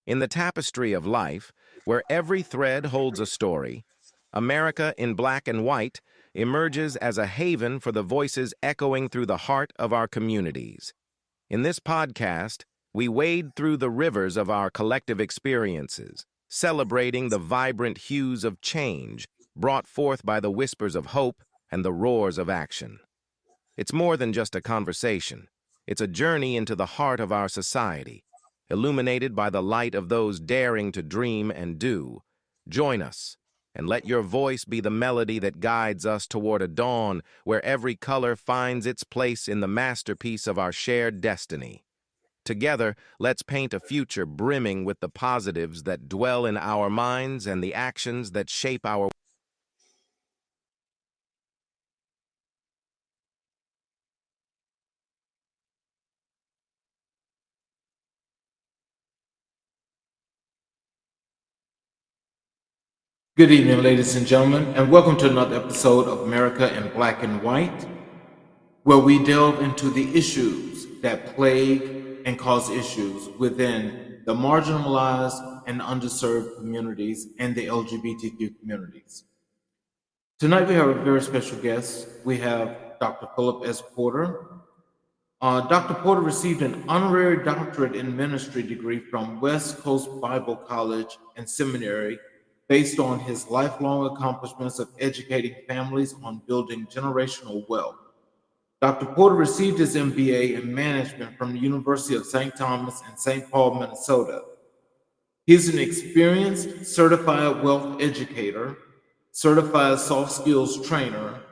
In the tapestry of life, where every thread holds a story, America in Black and White emerges as a haven for the voices echoing through the heart of our communities. In this podcast, we wade through the rivers of our collective experiences, celebrating the vibrant hues of change brought forth by the whispers of hope and the roars of action. It's more than just a conversation. It's a journey into the heart of our society, illuminated by the light of those daring to dream and do. Join us, and let your voice be the melody that guides us toward a dawn where every color finds its place in the masterpiece of our shared destiny. Together, let's paint a future brimming with the positives that dwell in our minds and the actions that shape our. Good evening, ladies and gentlemen, and welcome to another episode of America in Black and White, where we delve into the issues that plague and cause issues within the marginalized and underserved communities and the LGBTQ communities. Tonight, we have a very special guest. We have Dr. Phillip S. Porter. Dr. Porter received an honorary doctorate in ministry degree from West Coast Bible College and Seminary based on his lifelong accomplishments of educating families on building generational wealth. Dr. Porter received his MBA in management from the University of St. Thomas in St. Paul, Minnesota. He is an experienced certified wealth educator, certified soft skills trainer,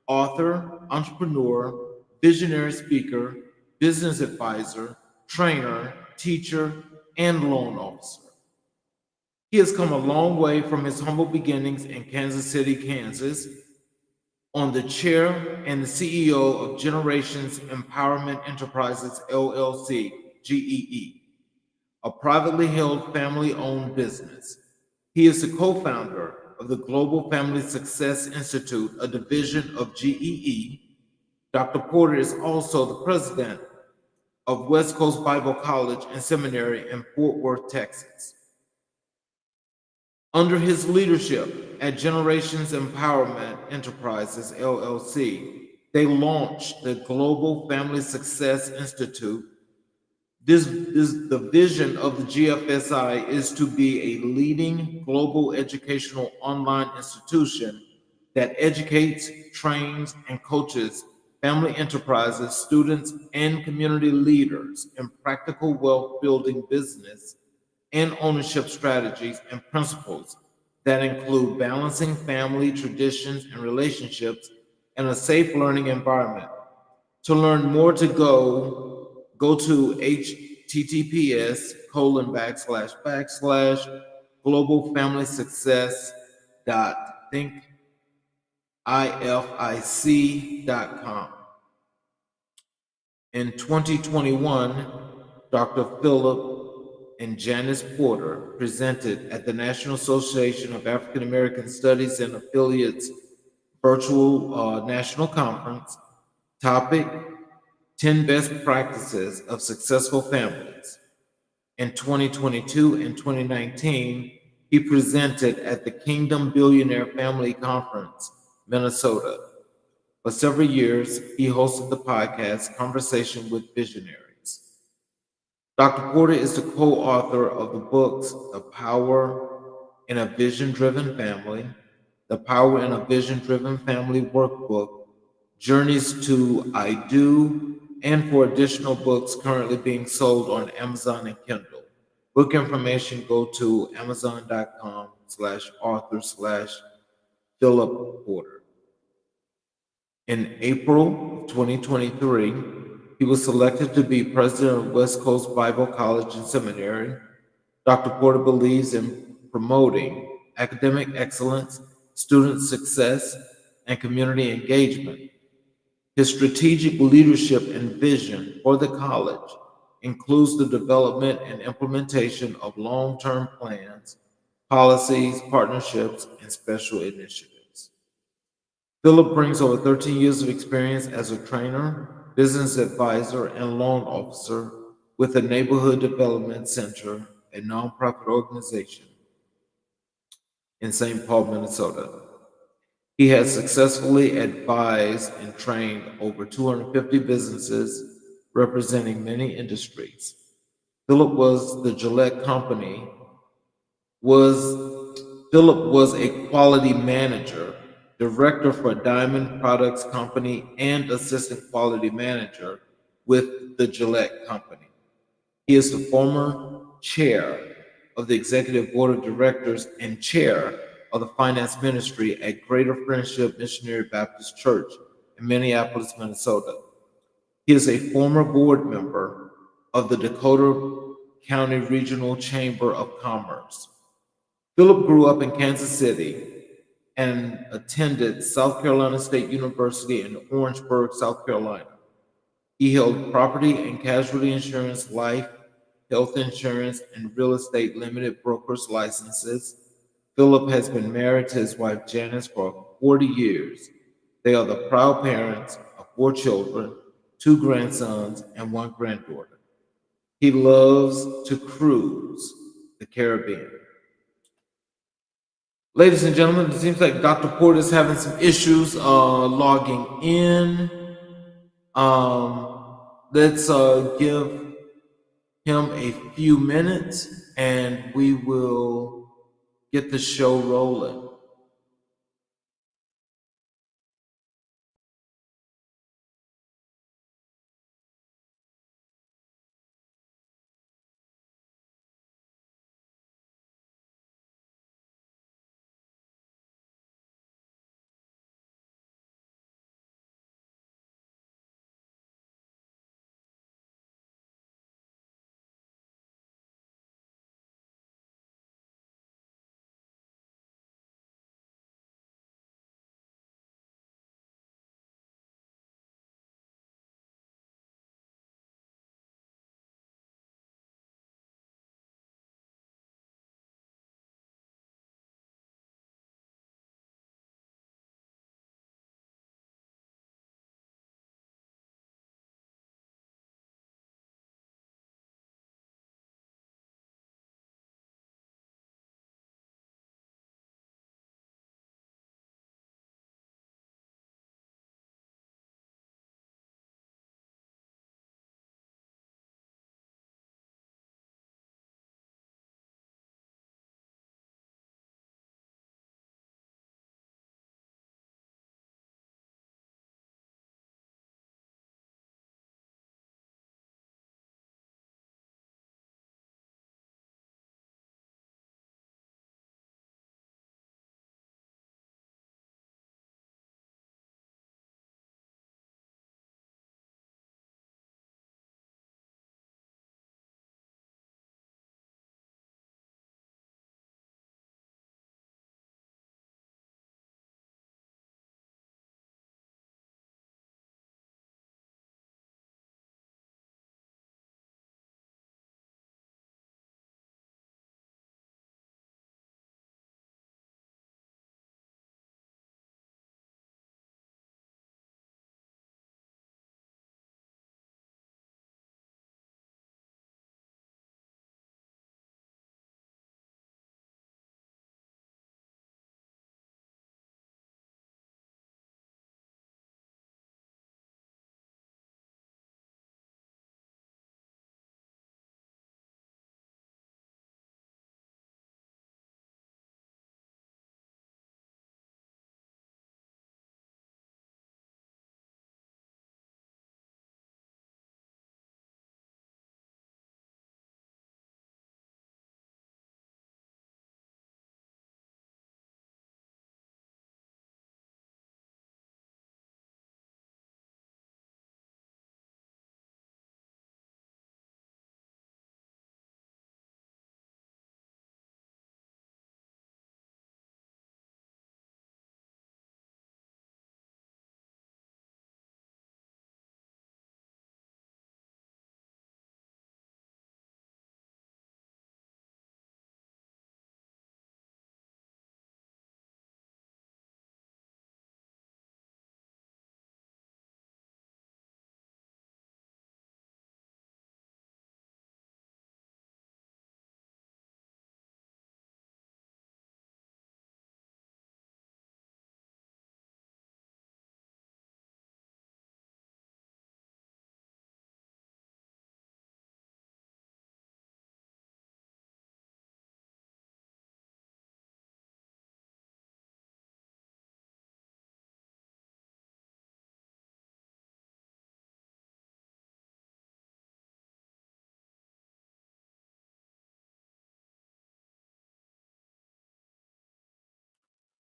author, entrepreneur, visionary speaker, business advisor, trainer, teacher, and loan officer. He has come a long way from his humble beginnings in Kansas City, Kansas, on the chair and the CEO of Generations Empowerment Enterprises, LLC, GEE, a privately held family-owned business. He is the co-founder of the Global Family Success Institute, a division of GEE. Dr. Porter is also the president of West Coast Bible College and Seminary in Fort Worth, Texas. Under his leadership at Generations Empowerment Enterprises, LLC, they launched the Global Family Success Institute. The vision of the GFSI is to be a leading global educational online institution that educates, trains, and coaches family enterprises, students, and community leaders in practical wealth building business and ownership strategies and principles that include balancing family traditions and relationships in a safe learning environment. To learn more go to https://globalfamilysuccess.thinkIFIC.com. In 2021, Dr. Phillip and Janice Porter presented at the National Association of African American Studies and Affiliates virtual national conference. Topic: 10 Best Practices of Successful Families. In 2022 and 2019, he presented at the Kingdom Billionaire Family Conference, Minnesota. For several years, he hosted the podcast Conversation with Visionaries. Dr. Porter is the co-author of the books The Power in a Vision-Driven Family, The Power in a Vision-Driven Family Workbook, Journeys to I Do, and for additional books currently being sold on Amazon and Kindle. Book information, go to amazon.com/author/Phillip Porter. In April of 2023, he was selected to be president of West Coast Bible College and Seminary. Dr. Porter believes in promoting academic excellence, student success, and community engagement. His strategic leadership and vision for the college includes the development and implementation of long-term plans, policies, partnerships, and special initiatives. Phillip brings over 13 years of experience as a trainer, business advisor, and loan officer with the Neighborhood Development Center, a nonprofit organization in St. Paul, Minnesota. He has successfully advised and trained over 250 businesses representing many industries. Phillip was the Gillette Company was Phillip was a quality manager, director for Diamond Products Company, and assistant quality manager with the Gillette Company. He is the former chair of the executive board of directors and chair of the finance ministry at Greater Friendship Missionary Baptist Church in Minneapolis, Minnesota. He is a former board member of the Dakota County Regional Chamber of Commerce. Phillip grew up in Kansas City and attended South Carolina State University in Orangeburg, South Carolina. He held property and casualty insurance, life, health insurance, and real estate limited brokers licenses. Phillip has been married to his wife Janice for 40 years. They are the proud parents of 4 children, 2 grandsons, and 1 granddaughter. He loves to cruise the Caribbean. Ladies and gentlemen, it seems like Dr. Porter is having some issues logging in. Let's give him a few minutes and we will get the show rolling.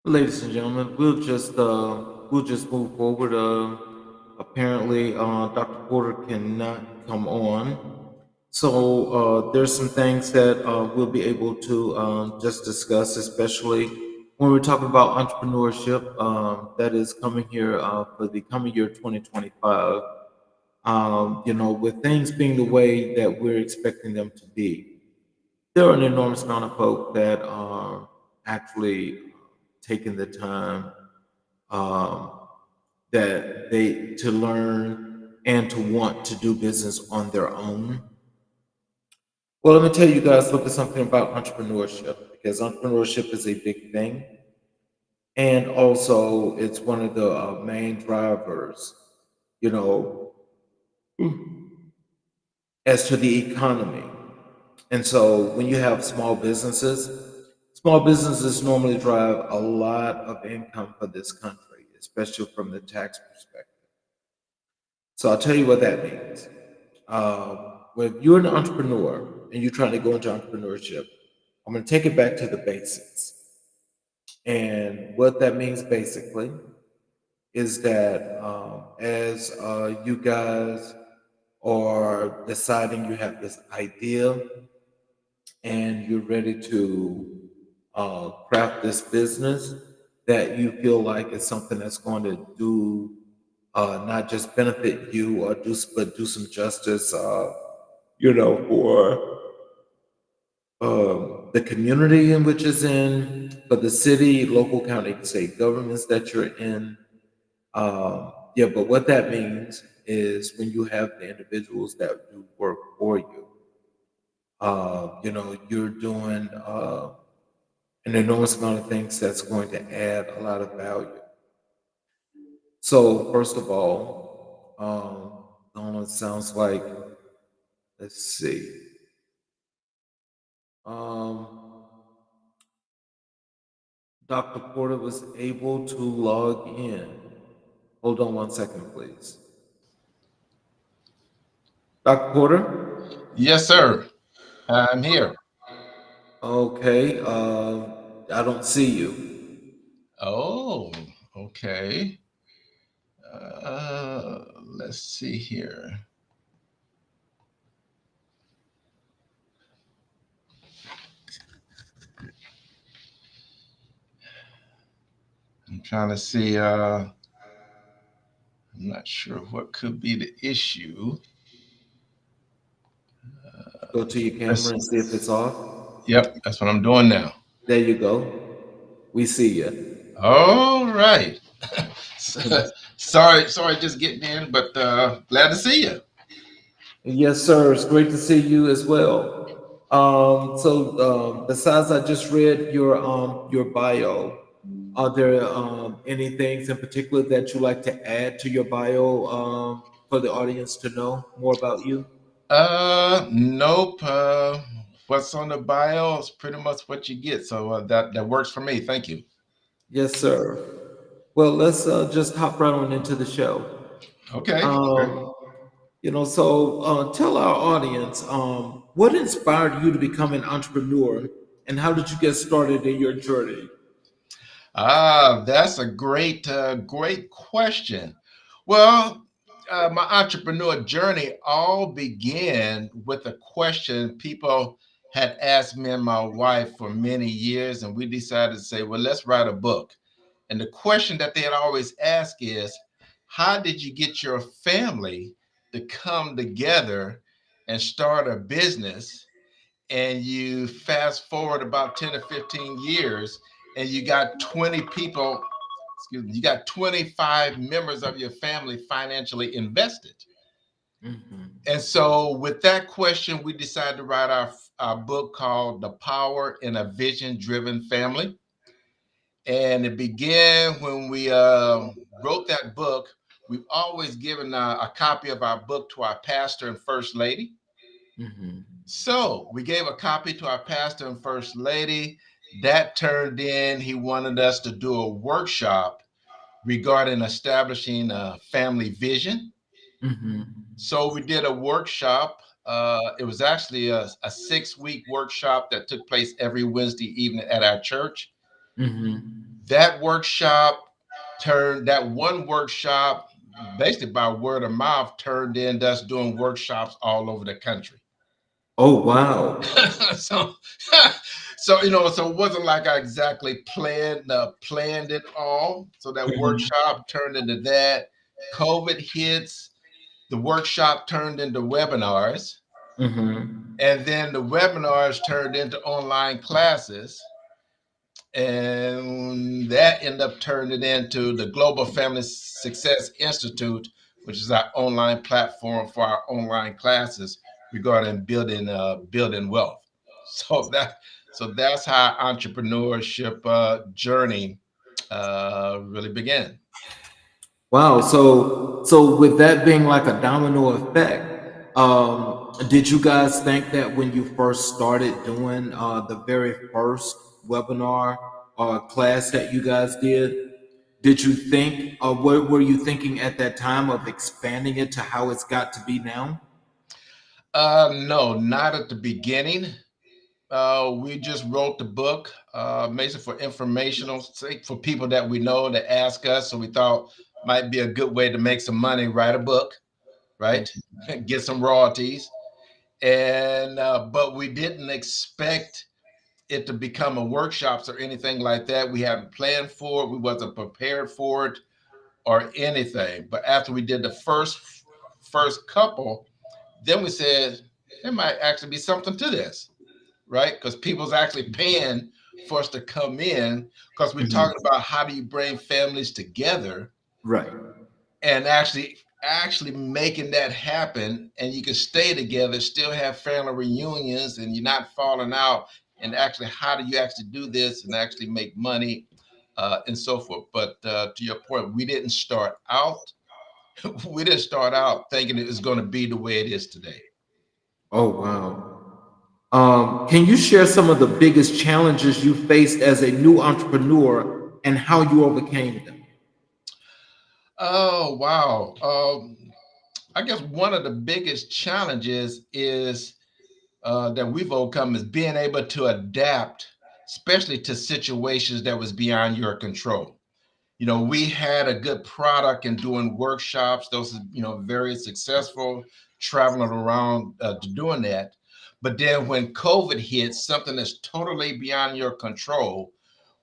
Ladies and gentlemen, we'll just move forward. Apparently, Dr. Porter cannot come on, so there's some things that we'll be able to just discuss, especially when we're talking about entrepreneurship that is coming here for the coming year 2025. With things being the way that we're expecting them to be, there are an enormous amount of folk that are actually taking the time um, that they to learn and to want to do business on their own. Well, let me tell you guys a little bit something about entrepreneurship because entrepreneurship is a big thing, and also it's one of the main drivers, you know, as to the economy. And so when you have small businesses normally drive a lot of income for this country, especially from the tax perspective. So I'll tell you what that means. When you're an entrepreneur and you're trying to go into entrepreneurship, I'm going to take it back to the basics. And what that means basically is that as you guys are deciding you have this idea and you're ready to craft this business that you feel like is something that's going to do not just benefit you or but do some justice, for the community in which is in, for the city, local, county, state governments that you're in. Yeah, but what that means is when you have the individuals that do work for you, you're doing an enormous amount of things that's going to add a lot of value. So, first of all, Donna, it sounds like, let's see, um, Dr. Porter was able to log in. Hold on one second, please. Dr. Porter? Yes, sir. I'm here. Okay, I don't see you. Oh, okay. Let's see here. I'm trying to see. I'm not sure what could be the issue. Go to your camera Let's, and see if it's off. yep, that's what I'm doing now. There you go. We see you. All right. sorry, just getting in, but glad to see you. Yes, sir. It's great to see you as well. Besides, I just read your bio. Are there any things in particular that you like to add to your bio for the audience to know more about you? Nope. What's on the bio is pretty much what you get, so that works for me. Thank you. Yes, sir. Well, let's just hop right on into the show. Okay. Tell our audience what inspired you to become an entrepreneur and how did you get started in your journey? That's a great question. Well, my entrepreneur journey all began with a question people had asked me and my wife for many years, and we decided to say, well, let's write a book. And the question that they had always asked is, how did you get your family to come together and start a business? And you fast forward about 10 or 15 years and you got 20 people, excuse me, you got 25 members of your family financially invested. Mhm. And so with that question, we decided to write our book called The Power in a Vision Driven Family. And it began when we wrote that book. We've always given a copy of our book to our pastor and first lady. Mhm. So we gave a copy to our pastor and first lady. That turned in, he wanted us to do a workshop regarding establishing a family vision. Mhm. So we did a workshop. It was actually a 6-week workshop that took place every Wednesday evening at our church. Mhm. That workshop that one workshop, basically by word of mouth, turned into us doing workshops all over the country. Oh, wow. so so it wasn't like I exactly planned it all. So that Mhm. workshop turned into that. COVID hits, the workshop turned into webinars, Mhm. and then the webinars turned into online classes, and that ended up turning into the Global Family Success Institute, which is our online platform for our online classes regarding building wealth. So that's how entrepreneurship journey really began. Wow. So with that being like a domino effect, did you guys think that when you first started doing the very first webinar or class that you guys did you think, or what were you thinking at that time of expanding it to how it's got to be now? No, not at the beginning. We just wrote the book, basically for informational sake, for people that we know that ask us. So we thought might be a good way to make some money, write a book, right? Get some royalties. And but we didn't expect it to become a workshops or anything like that. We hadn't planned for it. We wasn't prepared for it or anything. But after we did the first couple, then we said there might actually be something to this, right? Because people's actually paying for us to come in because we're Mhm. talking about how do you bring families together Right. and actually making that happen, and you can stay together, still have family reunions, and you're not falling out. And actually, how do you actually do this and actually make money, and so forth? But to your point, we didn't start out. We didn't start out thinking it was going to be the way it is today. Oh, wow. Can you share some of the biggest challenges you faced as a new entrepreneur and how you overcame them? Oh wow. I guess one of the biggest challenges is that we've overcome is being able to adapt, especially to situations that was beyond your control. We had a good product and doing workshops; those are very successful, traveling around to doing that. But then when COVID hit, something that's totally beyond your control.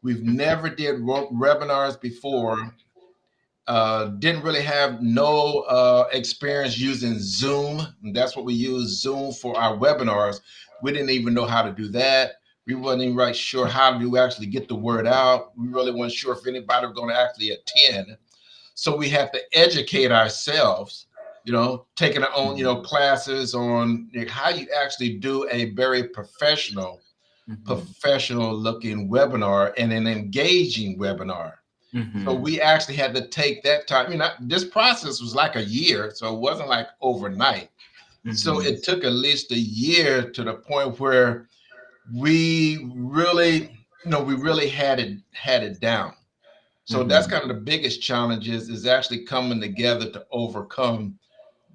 We've never did webinars before, didn't really have no experience using Zoom. And that's what we use Zoom for our webinars. We didn't even know how to do that. We wasn't even right sure how to actually get the word out. We really weren't sure if anybody was going to actually attend. So we had to educate ourselves, taking our own, classes on how you actually do a very Mhm. professional looking webinar and an engaging webinar. So Mhm. we actually had to take that time. This process was like a year, so it wasn't like overnight. So Mhm. it took at least a year to the point where we really had it down. So that's Mhm. kind of the biggest challenge is actually coming together to overcome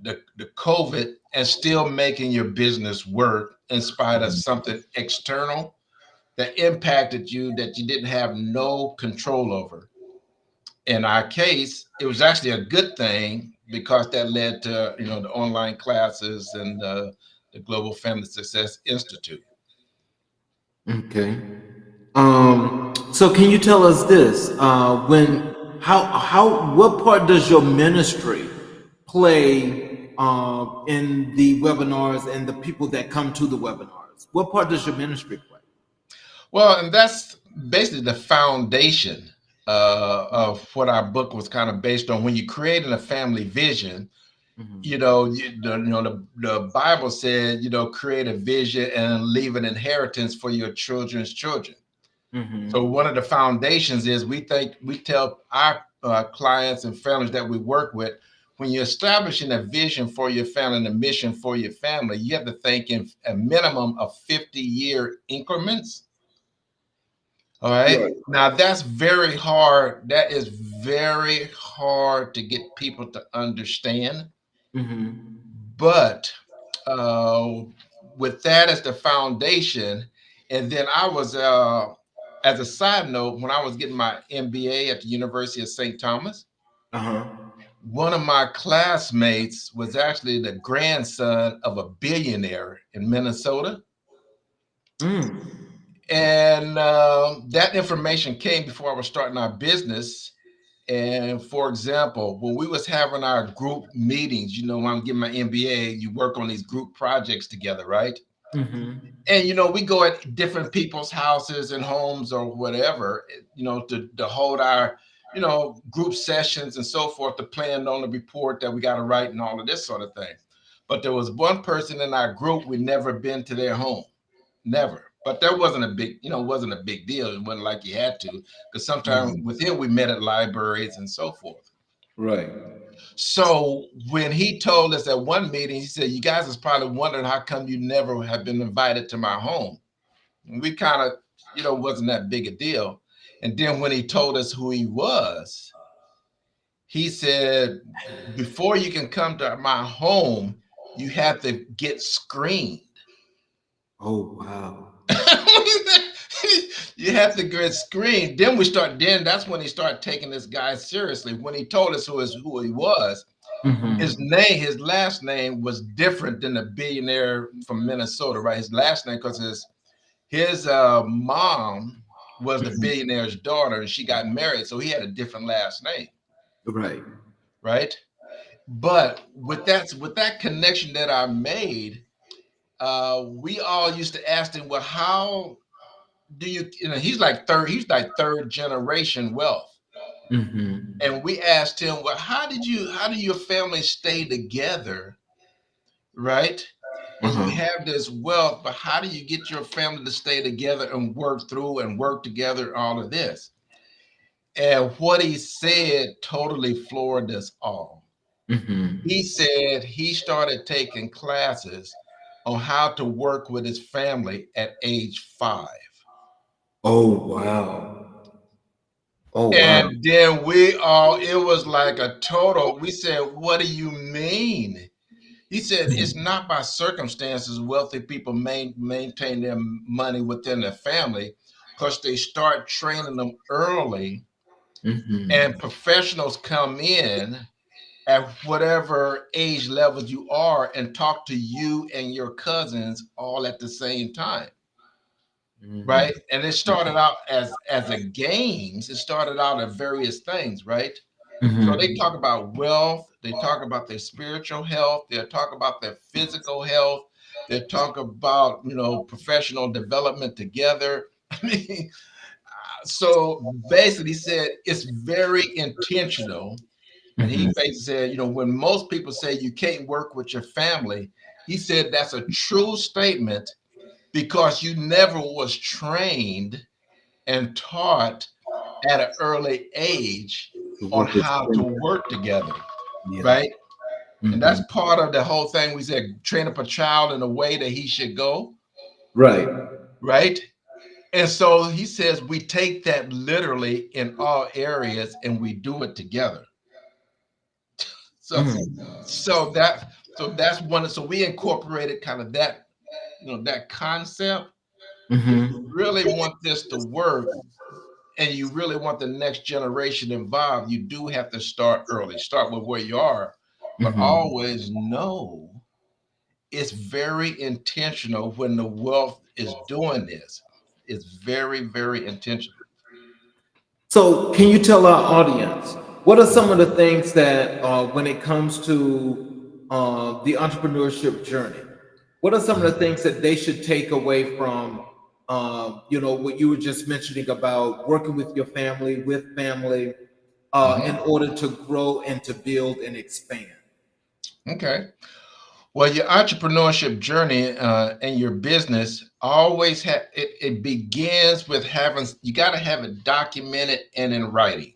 the COVID and still making your business work in spite of Mhm. something external that impacted you that you didn't have no control over. In our case, it was actually a good thing because that led to the online classes and the Global Family Success Institute. Okay. So can you tell us this? What part does your ministry play in the webinars and the people that come to the webinars? What part does your ministry play? Well, and that's basically the foundation of what our book was kind of based on. When you're creating a family vision, Mhm. the Bible said, create a vision and leave an inheritance for your children's children. So Mhm. one of the foundations is we tell our clients and families that we work with, when you're establishing a vision for your family and a mission for your family, you have to think in a minimum of 50-year increments. All right. Right. Now that's very hard. That is very hard to get people to understand. Mhm. But uh, with that as the foundation, and then I was as a side note, when I was getting my MBA at the University of St. Thomas, Uh-huh. one of my classmates was actually the grandson of a billionaire in Minnesota. Mm. And that information came before I was starting our business. And for example, when we was having our group meetings, when I'm getting my MBA, you work on these group projects together, right? Mm-hmm. And we go at different people's houses and homes or whatever, to hold our, group sessions and so forth, to plan on the report that we got to write and all of this sort of thing. But there was one person in our group we'd never been to their home, never. But that wasn't a big, wasn't a big deal. It wasn't like you had to, because sometimes Mm-hmm. with him we met at libraries and so forth. Right. So when he told us at one meeting, he said, "You guys is probably wondering how come you never have been invited to my home." And we kind of, wasn't that big a deal. And then when he told us who he was, he said, "Before you can come to my home, you have to get screened." Oh, wow. You have to get screened. Then that's when he started taking this guy seriously. When he told us who he was, Mm-hmm. his last name was different than the billionaire from Minnesota, right? His last name, because his mom was the Mm-hmm. billionaire's daughter, and she got married, so he had a different last name, Right. right? But with that connection that I made, we all used to ask him, "Well, how do you?" He's like third generation wealth, Mm-hmm. and we asked him, "Well, how do your family stay together, right? And you Uh-huh. have this wealth, but how do you get your family to stay together and work through and work together, all of this?" And what he said totally floored us all. He Mm-hmm. said he started taking classes on how to work with his family at age 5. Oh, wow. Oh, wow. And then it was like a total, we said, "What do you mean?" He said, "It's not by circumstances wealthy people maintain their money within their family, because they start training them early, and Mm-hmm. professionals come in at whatever age levels you are and talk to you and your cousins all at the same time." Mm-hmm. Right. And it started out as a games. It started out at various things, right? So they Mm-hmm. talk about wealth, they talk about their spiritual health, they talk about their physical health, they talk about, professional development together. I mean, so basically he said it's very intentional. And he Mm-hmm. basically said, when most people say you can't work with your family, he said that's a true statement, because you never was trained and taught at an early age To on work with how to them. work together, Yeah. right? And Mm-hmm. that's part of the whole thing. We said train up a child in the way that he should go, Right. right? And so he says we take that literally in all areas and we do it together. So Mm-hmm. so that's one. So we incorporated kind of that, that concept. If you Mm-hmm. really want this to work, and you really want the next generation involved, you do have to start early. Start with where you are, but Mm-hmm. always know it's very intentional when the wealth is doing this. It's very, very intentional. So, can you tell our audience what are some of the things that, when it comes to the entrepreneurship journey, what are some of the Mhm. things that they should take away from, what you were just mentioning about working with family, in Mhm. order to grow and to build and expand? Okay. Well, your entrepreneurship journey and your business always it begins with having, you got to have it documented and in writing.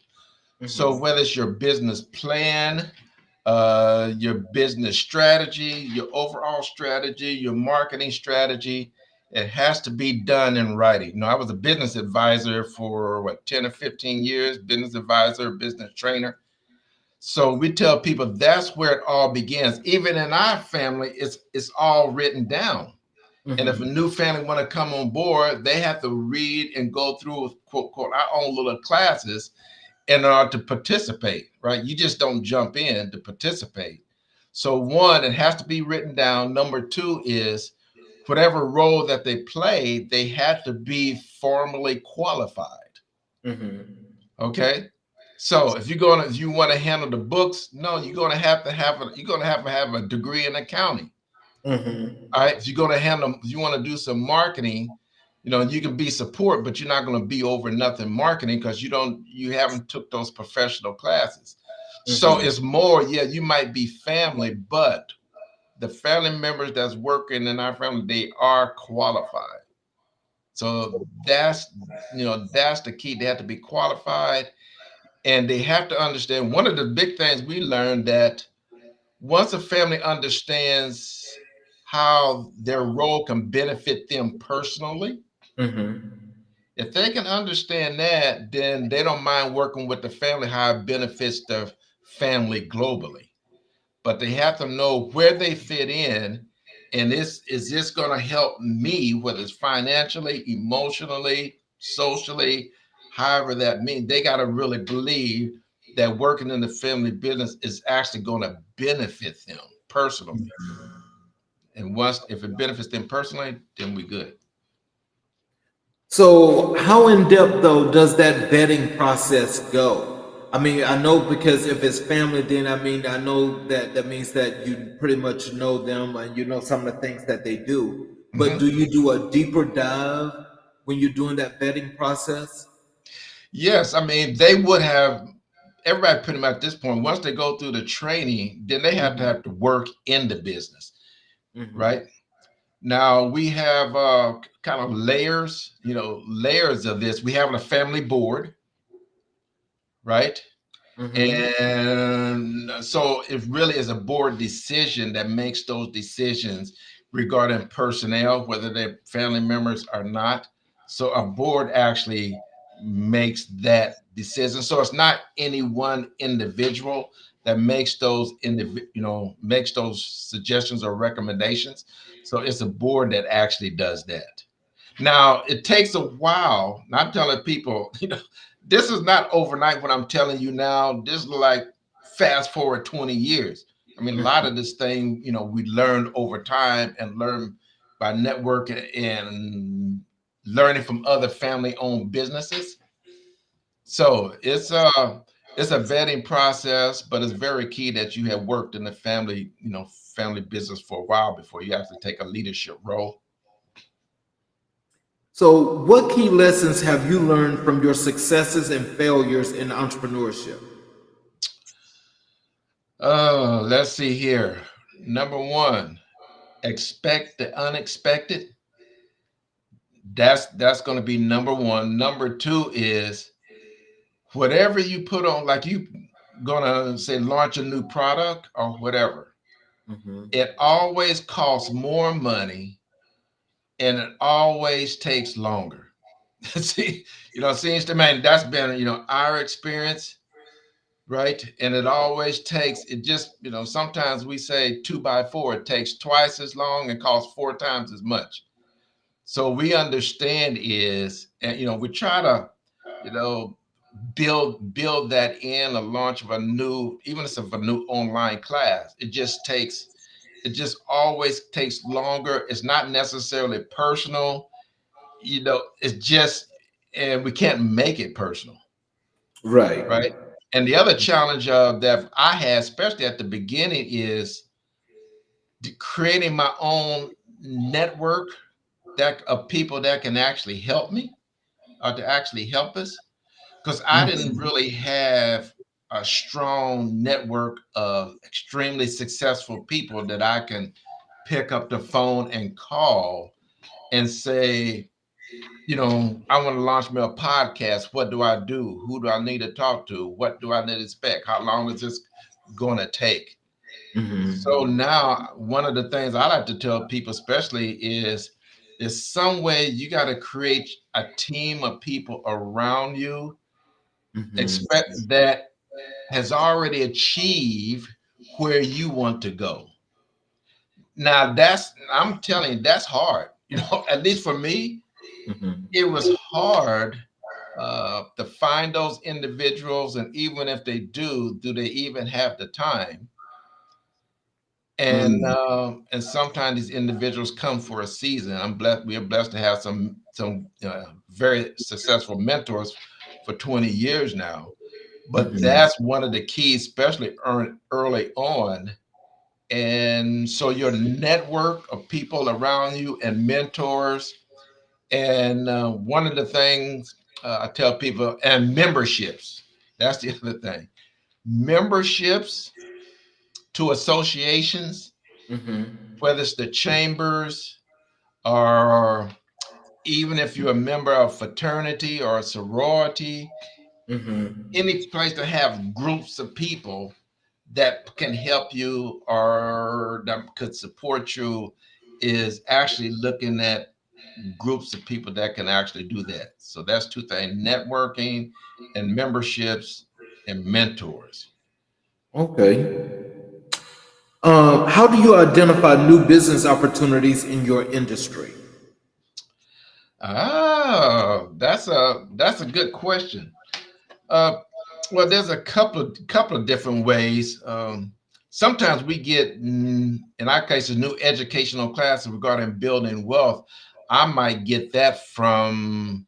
So Mm-hmm. whether it's your business plan, your business strategy, your overall strategy, your marketing strategy, it has to be done in writing. I was a business advisor for what, 10 or 15 years, business advisor, business trainer. So we tell people that's where it all begins. Even in our family, it's all written down. And if a new family want to come on board, they have to read and go through quote quote our own little classes in order to participate, right? You just don't jump in to participate. So one, it has to be written down. Number two is whatever role that they play, they have to be formally qualified. Okay. So if you want to handle the books, no, you're gonna have to have a degree in accounting. All right. If you're gonna handle if you want to do some marketing, you can be support, but you're not gonna be over nothing marketing because you haven't took those professional classes. So it's more, yeah, you might be family, but the family members that's working in our family, they are qualified. So that's the key. They have to be qualified and they have to understand one of the big things we learned that once a family understands how their role can benefit them personally, if they can understand that, then they don't mind working with the family, how it benefits the family globally. But they have to know where they fit in. And is this going to help me, whether it's financially, emotionally, socially, however that means? They got to really believe that working in the family business is actually going to benefit them personally. And once if it benefits them personally, then we good. So, how in depth though does that vetting process go? I mean, I know because if it's family, then I know that that means that you pretty much know them and you know some of the things that they do. But Mhm. do you do a deeper dive when you're doing that vetting process? Yes, I mean they would have everybody pretty much at this point. Once they go through the training, then they have to work in the business, right? Now we have kind of layers, layers of this. We have a family board, right? And so it really is a board decision that makes those decisions regarding personnel, whether they're family members or not. So a board actually makes that decision. So it's not any one individual that makes makes those suggestions or recommendations. So it's a board that actually does that. Now, it takes a while. And I'm telling people, this is not overnight what I'm telling you now. This is like fast forward 20 years. I mean, a lot of this thing, we learned over time and learn by networking and learning from other family owned businesses. So it's a vetting process, but it's very key that you have worked in the family business for a while before you actually take a leadership role. So, what key lessons have you learned from your successes and failures in entrepreneurship? Oh, let's see here. Number one, expect the unexpected. That's going to be number one. Number two is whatever you put on, like you gonna say launch a new product or whatever. It always costs more money and it always takes longer. See, it seems to me that's been our experience, right? And it always takes it just sometimes we say 2 by 4, it takes twice as long and costs 4 times as much. So we understand is, and we try to you know build that in a launch of a new, even if it's a new online class. It just always takes longer. It's not necessarily personal. It's just, and we can't make it personal, Right. right? And the other challenge that I had, especially at the beginning, is creating my own network that of people that can actually help me or to actually help us. Because I didn't really have a strong network of extremely successful people that I can pick up the phone and call and say, I want to launch me a podcast. What do I do? Who do I need to talk to? What do I need to expect? How long is this going to take? So now, one of the things I like to tell people, especially, is there's some way you got to create a team of people around you, expect that has already achieved where you want to go. Now, I'm telling you, that's hard. at least for me, Mm-hmm. it was hard to find those individuals, and even if they do they even have the time? And sometimes these individuals come for a season. I'm blessed. We are blessed to have some very successful mentors for 20 years now. But Mm-hmm. that's one of the keys, especially early on. And so your network of people around you and mentors. And one of the things I tell people, and memberships. That's the other thing. Memberships to associations, Mm-hmm. whether it's the chambers or even if you're a member of fraternity or a sorority, Mm-hmm. any place to have groups of people that can help you or that could support you is actually looking at groups of people that can actually do that. So that's two things: networking and memberships and mentors. Okay. How do you identify new business opportunities in your industry? That's a good question. Uh, well, there's a couple of different ways. Sometimes we get, in our case, a new educational class regarding building wealth. I might get that from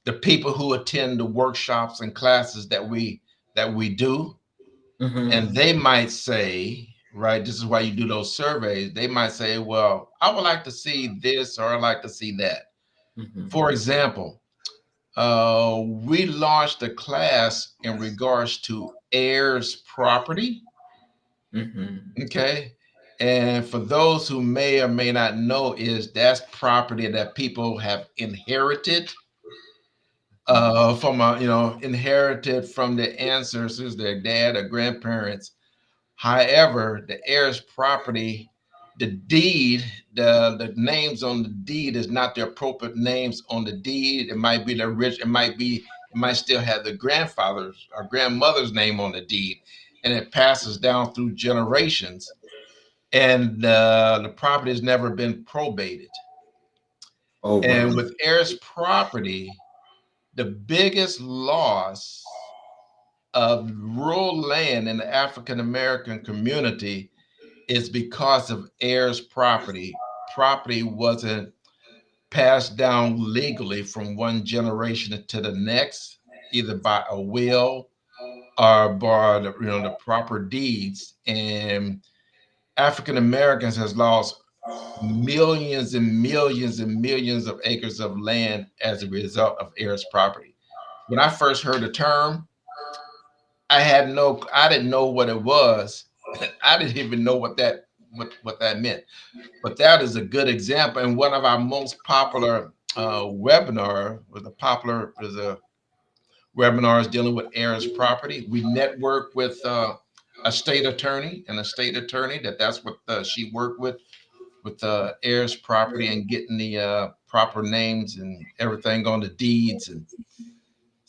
the people who attend the workshops and classes that we do, and Mm-hmm. they might say, right, this is why you do those surveys. They might say, well, I would like to see this or I'd like to see that. For Mm-hmm. example, we launched a class in regards to heirs property. Mm-hmm. Okay. And for those who may or may not know, is that's property that people have inherited from inherited from their ancestors, their dad or grandparents. However, the heirs property, the deed, the names on the deed is not the appropriate names on the deed. It might be the rich, it might still have the grandfather's or grandmother's name on the deed, and it passes down through generations, and the property has never been probated. Oh And wow. with heirs property, the biggest loss of rural land in the African American community is because of heirs property. Property wasn't passed down legally from one generation to the next, either by a will or by the proper deeds. And African Americans has lost millions and millions and millions of acres of land as a result of heirs property. When I first heard the term, I didn't know what it was. I didn't even know what that meant. But that is a good example. And one of our most popular was a webinars dealing with heirs property. We network with a state attorney and a state attorney that's what she worked with heirs property and getting the proper names and everything on the deeds and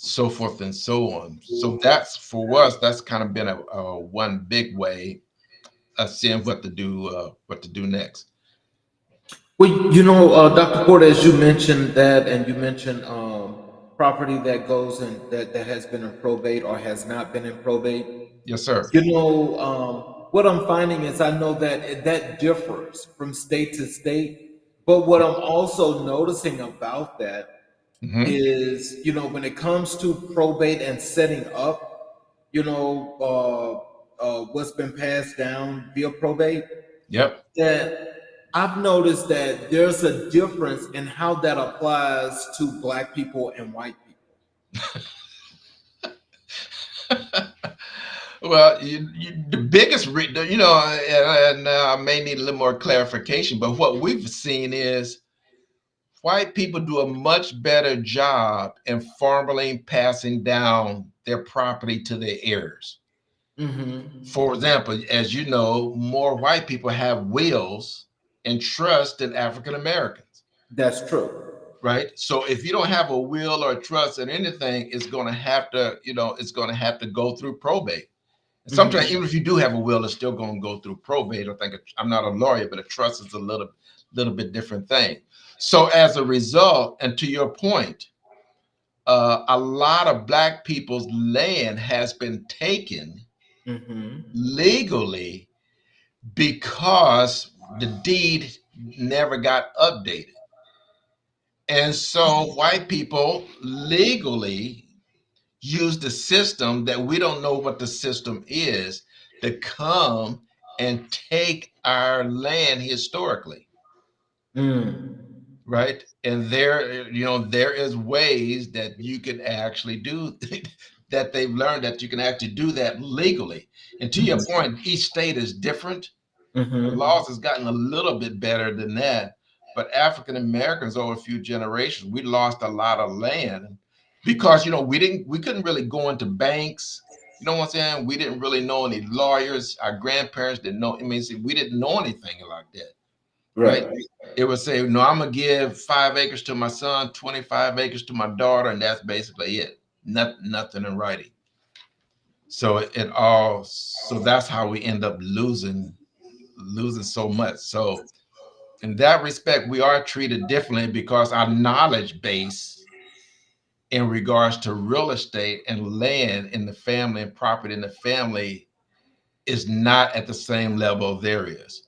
so forth and so on. So that's for us. That's kind of been a one big way of seeing what to do next. Well, Dr. Porter, as you mentioned that, and you mentioned property that goes in that has been in probate or has not been in probate. Yes, sir. What I'm finding is I know that that differs from state to state. But what I'm also noticing about that Hmm. is, when it comes to probate and setting up, what's been passed down via probate, Yep. that I've noticed that there's a difference in how that applies to black people and white people. Well, the biggest, and I may need a little more clarification, but what we've seen is white people do a much better job in formally passing down their property to their heirs. For Hmm. example, as you know, more white people have wills and trust than African Americans, That's true. right? So if you don't have a will or a trust in anything, it's going to have to go through probate. And sometimes, even Hmm. if you do have a will, it's still going to go through probate. I'm not a lawyer, but a trust is a little bit different thing. So as a result, and to your point, a lot of black people's land has been taken Mm-hmm. legally because the deed never got updated. And so white people legally use the system that we don't know what the system is to come and take our land historically, Mm. right? And there is ways that you can actually do that. They've learned that you can actually do that legally. And to your point, each state is different. The Mm-hmm. laws has gotten a little bit better than that. But African Americans over a few generations, we lost a lot of land because we couldn't really go into banks. You know what I'm saying? We didn't really know any lawyers. Our grandparents didn't know. I mean, see, we didn't know anything like that, right? Right. It would say, no, I'm gonna give 5 acres to my son, 25 acres to my daughter, and that's basically it. Nothing in writing. So that's how we end up losing so much. So in that respect, we are treated differently because our knowledge base in regards to real estate and land in the family and property in the family is not at the same level there is.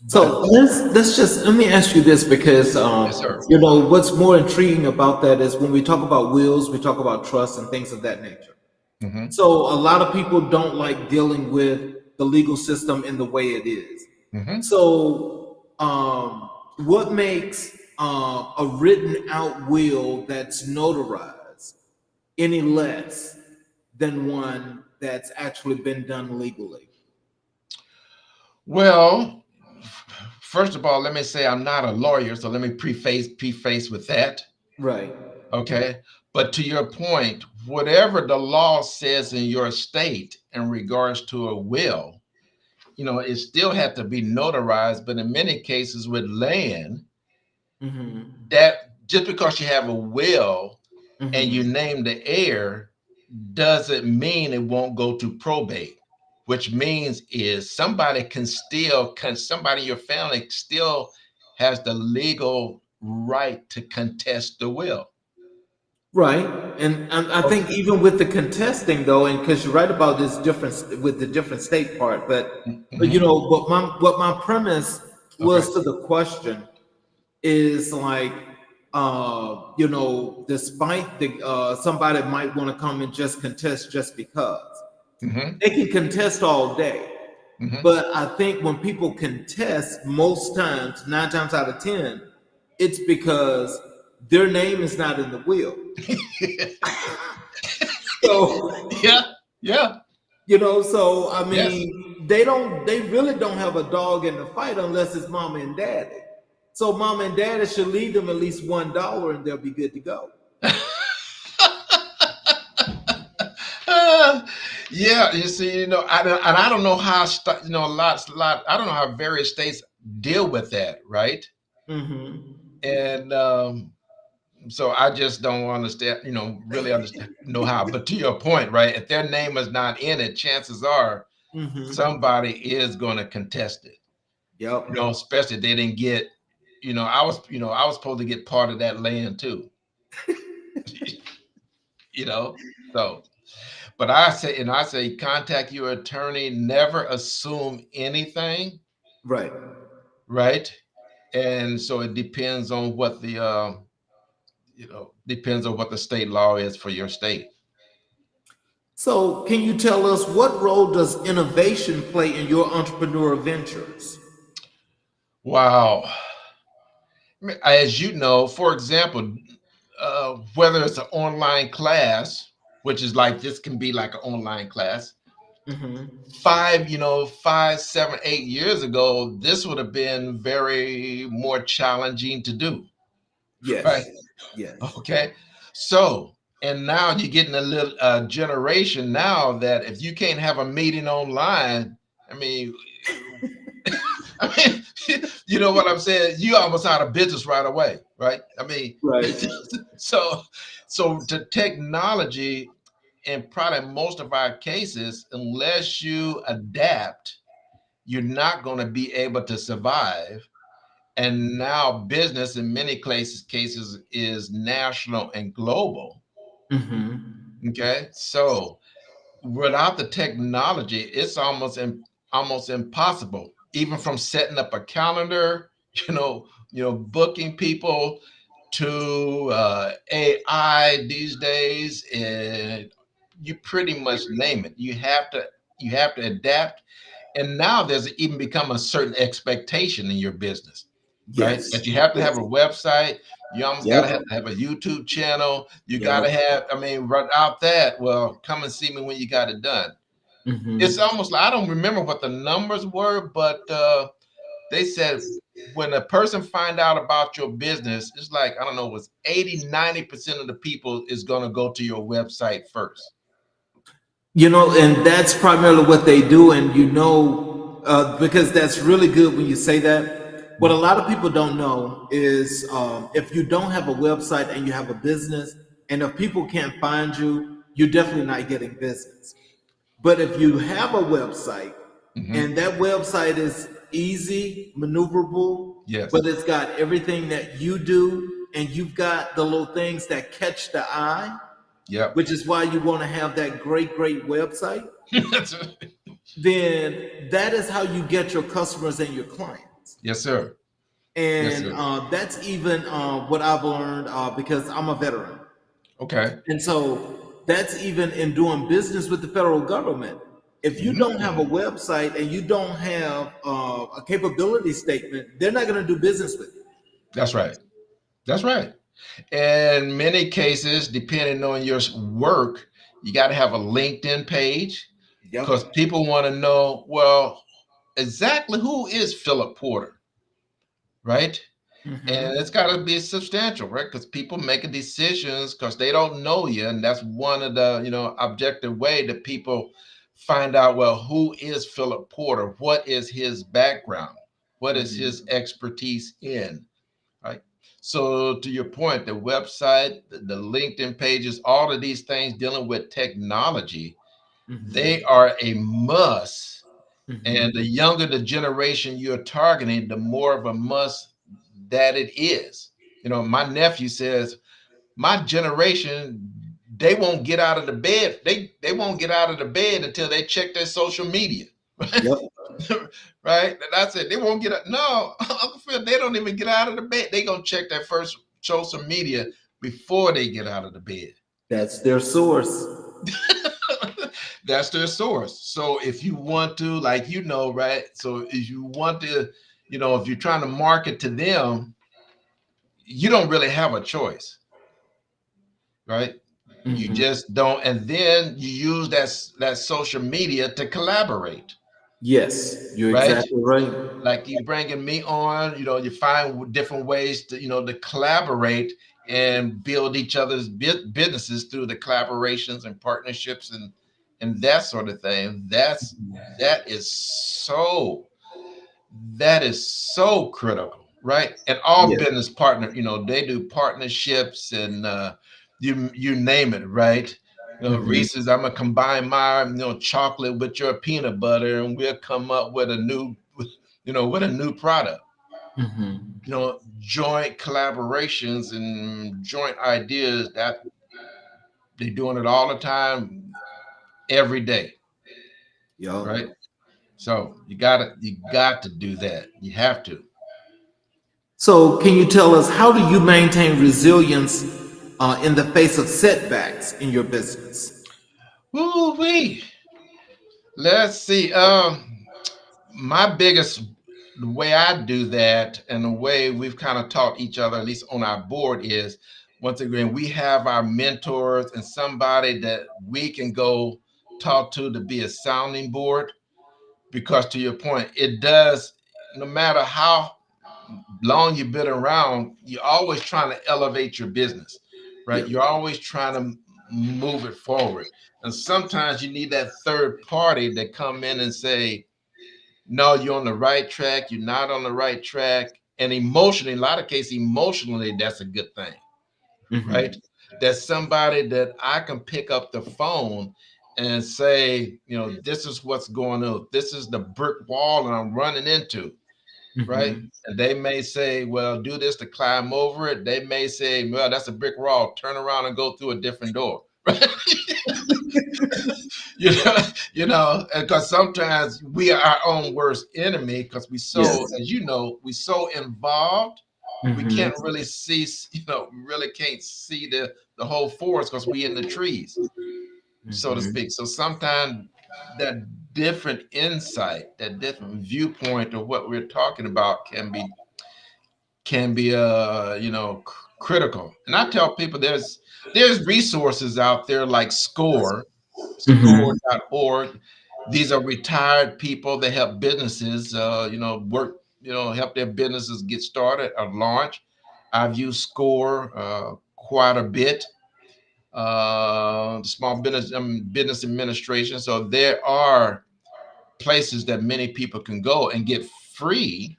But So let's just let me ask you this because yes, sir. what's more intriguing about that is when we talk about wills, we talk about trusts and things of that nature. Hmm. So a lot of people don't like dealing with the legal system in the way it is. Hmm. So what makes a written out will that's notarized any less than one that's actually been done legally? Well, first of all, let me say I'm not a lawyer, so let me preface with that. Right. Okay. But to your point, whatever the law says in your state in regards to a will, it still had to be notarized. But in many cases with land, Mm-hmm. that just because you have a will and you Mm-hmm. name the heir doesn't mean it won't go to probate, which means is somebody in your family still has the legal right to contest the will. Right, and I think even with the contesting though, and because you're right about this difference with the different state part, but Mhm. what my premise Okay. was to the question is like, despite the somebody might want to come and just contest just because Hmm. they can contest all day, Hmm. but I think when people contest, most times, 9 times out of 10, it's because their name is not in the will. So, Yeah. Yeah. so I Yes. mean, they really don't have a dog in the fight unless it's mama and daddy. So mama and daddy should leave them at least $1 and they'll be good to go. Uh, yeah, you see, and I don't know how, lot. I don't know how various states deal with that, right? Mm-hmm. And so I just don't understand, really understand, know how. But to your point, right? If their name is not in it, chances are Mm-hmm. somebody is going to contest it. Yep. Especially if they didn't get, I was supposed to get part of that land too, you know. So, but I say, contact your attorney. Never assume anything, Right. right? And so it depends on what the state law is for your state. So can you tell us what role does innovation play in your entrepreneur ventures? Wow. As you know, for example, whether it's an online class, which is like this can be like an online class, Mm-hmm. 5, 7, 8 years ago, this would have been very more challenging to do, right? Yes. Yes. Okay. So, and now you're getting a little generation now that if you can't have a meeting online, I mean, I mean, you know what I'm saying? You almost out of business right away, right? I mean, Right. so so the technology in probably most of our cases, unless you adapt, you're not going to be able to survive. And now business in many cases is national and global. Mm-hmm. Okay. So without the technology, it's almost impossible. Even from setting up a calendar, booking people to AI these days, and you pretty much name it. You have to adapt, and now there's even become a certain expectation in your business, right? Yes. That you have to have Yes. a website. You almost got Yep. to have a YouTube channel. You got Yep. to have, I mean, without that, well, come and see me when you got it done. It's Mm-hmm. almost like, I don't remember what the numbers were, but they said when a person find out about your business, it's like, I don't know, it was 80-90% of the people is going to go to your website first. And that's primarily what they do. And because that's really good when you say that. What a lot of people don't know is if you don't have a website and you have a business, and if people can't find you, you're definitely not getting business. But if you have a website Hmm. and that website is easy, maneuverable, Yes. but it's got everything that you do, and you've got the little things that catch the eye, Yep. which is why you want to have that great, great website, That's then that is how you get your customers and your clients. yes, sir. Yes, And sir. that's even what I've learned because I'm a veteran. Okay. And so that's even in doing business with the federal government. If you don't have a Mm. website and you don't have a capability statement, they're not going to do business with you. That's right. That's right. In many cases, depending on your work, you got to have a LinkedIn page because Yep. people want to know, well, exactly who is Philip Porter, right? And Hmm. it's got to be substantial, right? Because people making decisions because they don't know you, and that's one of the objective way that people find out. Well, who is Philip Porter? What is his background? What is his Hmm. expertise in? Right. So to your point, the website, the LinkedIn pages, all of these things dealing with technology, they Hmm. are a must. And the Hmm. younger the generation you're targeting, the more of a must that it is. My nephew says, my generation, they won't get out of the bed. They won't get out of the bed until they check their social media. Yep. Right? And I said, they won't get up. No, Uncle Phil, they don't even get out of the bed. They gonna check their first social media before they get out of the bed. That's their source. That's their source. So if you want to, like, right? So if you want to, if you're trying to market to them, you don't really have a choice, right? You Hmm. just don't. And then you use that social media to collaborate, Yes, you're right? exactly right. Like you bringing me on, you find different ways to collaborate and build each other's businesses through the collaborations and partnerships and that sort of thing. That is so that is so critical, right? And all Yes. business partner, they do partnerships and you name it, right? Hmm. Reese's, I'm gonna combine my chocolate with your peanut butter, and we'll come up with a new, with a new product. Hmm. Joint collaborations and joint ideas that they're doing it all the time, every day, right? Yup. So you got to do that. You have to. So, can you tell us how do you maintain resilience in the face of setbacks in your business? Woo wee. Let's see. My biggest the way I do that, and the way we've kind of taught each other, at least on our board, is once again we have our mentors and somebody that we can go talk to be a sounding board. Because to your point, it does. No matter how long you've been around, you're always trying to elevate your business, right? Yep. You're always trying to move it forward. And sometimes you need that third party to come in and say, no, you're on the right track, you're not on the right track. And emotionally, in a lot of cases, emotionally, that's a good thing, right? Hmm. That's somebody that I can pick up the phone and say, this is what's going on. This is the brick wall that I'm running into. right? Mm-hmm. And they may say, well, do this to climb over it. They may say, well, that's a brick wall. Turn around and go through a different door. Right? you know, because sometimes we are our own worst enemy because we so, Yes. as you know, we so involved, we Mm-hmm. can't really see, we really can't see the whole forest because we in the trees, so to Mm-hmm. speak. So sometimes that different insight, that different viewpoint of what we're talking about can be critical. And I tell people there's resources out there like Mm-hmm. score.org. These are retired people that help businesses work, help their businesses get started or launch. I've used Score quite a bit, small business administration. So there are places that many people can go and get free.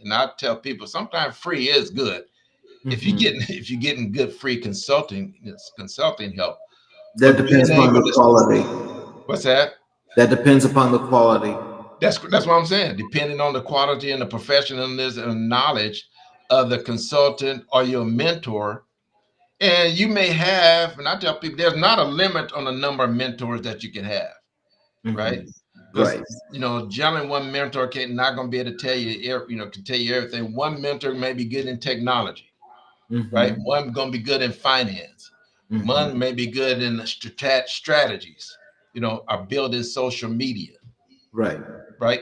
And I tell people sometimes free is good if you Mm-hmm. getting if you're getting good free consulting help. That But being depends upon able the to, quality. what's that? That depends upon the quality. That's what I'm saying. Depending on the quality and the professionalism and knowledge of the consultant or your mentor. And you may have, and I tell people there's not a limit on the number of mentors that you can have, right? Mm-hmm. Because Right. generally one mentor can not going to be able to tell you, can tell you everything. One mentor may be good in technology, right? Mm-hmm. One going to be good in finance. One Mm-hmm. may be good in strategies, or building social media, Right. right?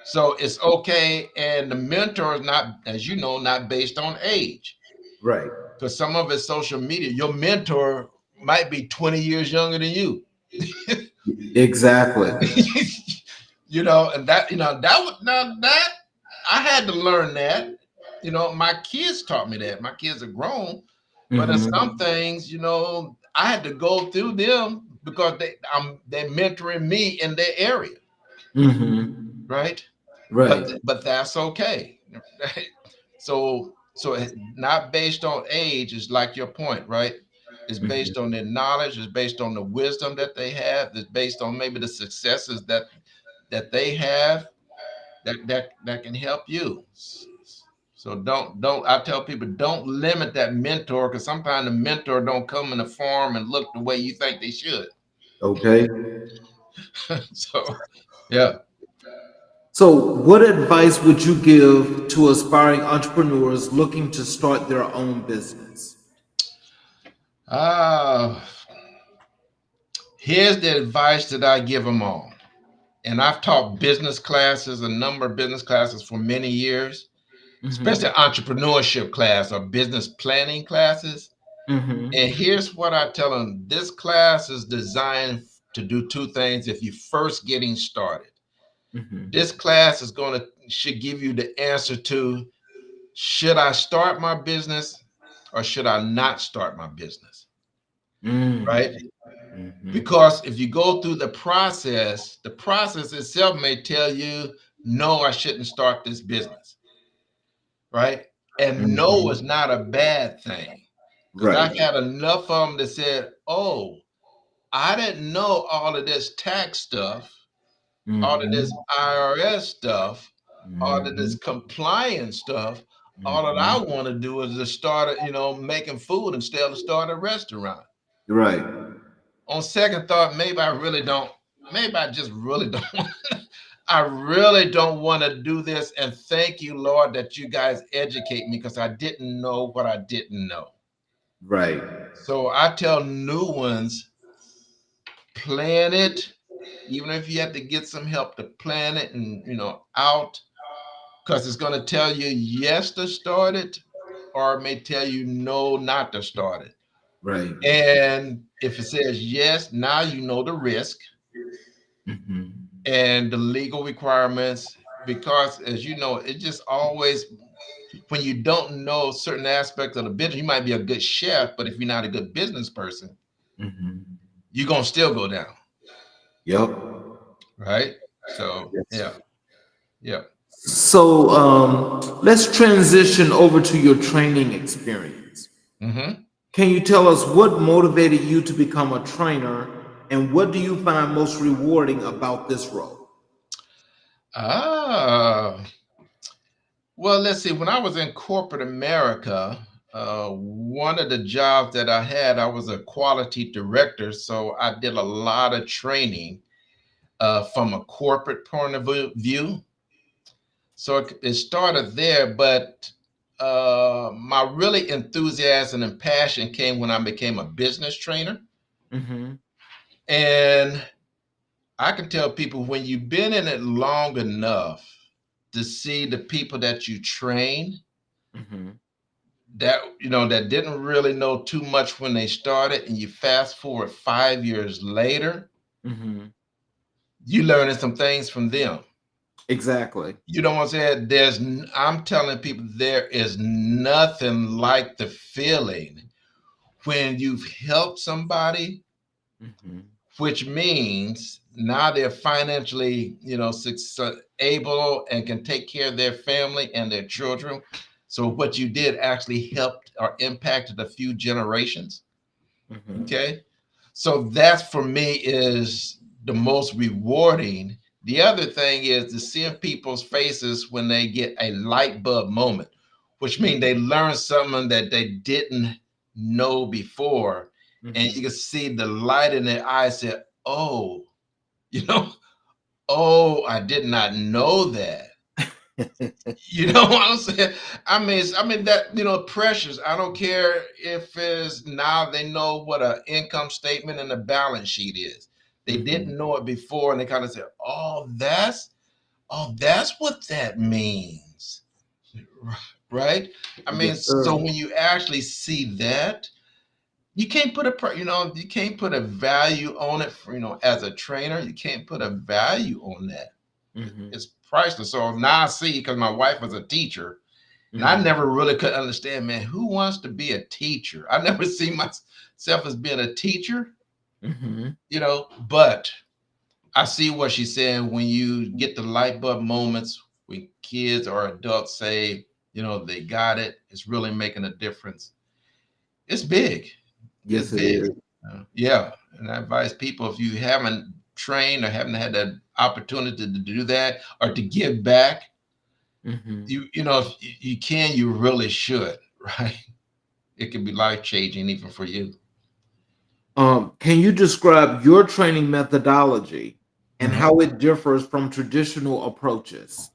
So it's okay. And the mentor is not, as you know, not based on age. Right. Because some of it's social media. Your mentor might be 20 years younger than you. Exactly. And that I had to learn that. My kids taught me that. My kids are grown, but in some Mm-hmm. things, I had to go through them because they're mentoring me in their area, Mm-hmm. right? But Right. but that's okay. Not based on age is like your point, right? It's based Mm-hmm. on their knowledge, it's based on the wisdom that they have, it's based on maybe the successes that they have that can help you. So don't I tell people don't limit that mentor because sometimes the mentor don't come in the form and look the way you think they should. Okay. So yeah. So, what advice would you give to aspiring entrepreneurs looking to start their own business? Uh Here's the advice that I give them all. And I've taught business classes, a number of business classes for many years, especially Mm-hmm. entrepreneurship class or business planning classes. And Mm-hmm. here's what I tell them. This class is designed to do two things if you're first getting started. Mm-hmm. This class should give you the answer to, should I start my business or should I not start my business? Right? Mm-hmm. Because if you go through the process itself may tell you, no, I shouldn't start this business, right? And no is Mm-hmm. not a bad thing. Because Right. I've had enough of them that said, oh, I didn't know all of this tax stuff, all of this Mm-hmm. IRS stuff, all of this Mm-hmm. compliance stuff. All that I Mm-hmm. want to do is just start, making food instead of start a restaurant. Right. On second thought, maybe I just really don't I really don't want to do this. And thank you, Lord, that you guys educate me because I didn't know what I didn't know. Right. So I tell new ones, plan it, even if you have to get some help to plan it and out, because it's going to tell you yes to start it, or it may tell you no not to start it. Right. And if it says yes, now you know the risk Mm-hmm. and the legal requirements, because as you know, it just always, when you don't know certain aspects of the business, you might be a good chef, but if you're not a good business person, Mm-hmm. you're going to still go down, Yep. right? So Yes. yeah. Yeah. So, let's transition over to your training experience. Hmm. Can you tell us what motivated you to become a trainer and what do you find most rewarding about this role? Ah, Well, let's see. When I was in corporate America, one of the jobs that I had, I was a quality director. So I did a lot of training from a corporate point of view. So it started there, but my really enthusiasm and passion came when I became a business trainer. Mm-hmm. And I can tell people when you've been in it long enough to see the people that you train Mm-hmm. that that didn't really know too much when they started, and you fast forward 5 years later, Mm-hmm. you learning some things from them. Exactly. You know what I'm saying? I'm telling people there is nothing like the feeling when you've helped somebody, Mm-hmm. which means now they're financially, able and can take care of their family and their children. So what you did actually helped or impacted a few generations. Mm-hmm. Okay. So that for me is the most rewarding. The other thing is to seeing people's faces when they get a light bulb moment, which means they learn something that they didn't know before. And you Mm-hmm. can see the light in their eyes say, oh, you know, oh, I did not know that. You know what I'm saying? I mean that precious. I don't care if it's now they know what an income statement and a balance sheet is. They Mm-hmm. didn't know it before, and they kind of said, "Oh, that's what that means." Right? I mean, Yes, so sir. when you actually see that, you can't put you can't put a value on it. As a trainer, you can't put a value on that. Mm-hmm. It's priceless. So now I see because my wife was a teacher. And I Mm-hmm. never really could understand, man, who wants to be a teacher? I never see myself as being a teacher, Mm-hmm. but I see what she's saying when you get the light bulb moments when kids or adults say, they got it. It's really making a difference. It's big. It's Yes, it big. is. Yeah. And I advise people if you haven't trained or haven't had the opportunity to do that or to give back, Mm-hmm. if you can, you really should, right? It can be life changing even for you. Can you describe your training methodology and Mhm. how it differs from traditional approaches?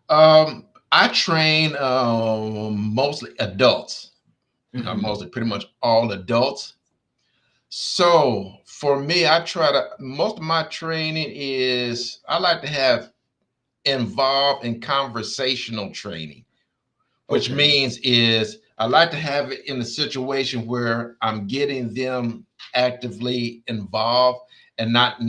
I train mostly adults, Mm-hmm. mostly pretty much all adults. So for me, most of my training is I like to have involved in conversational training, which Okay. means is I like to have it in a situation where I'm getting them actively involved and not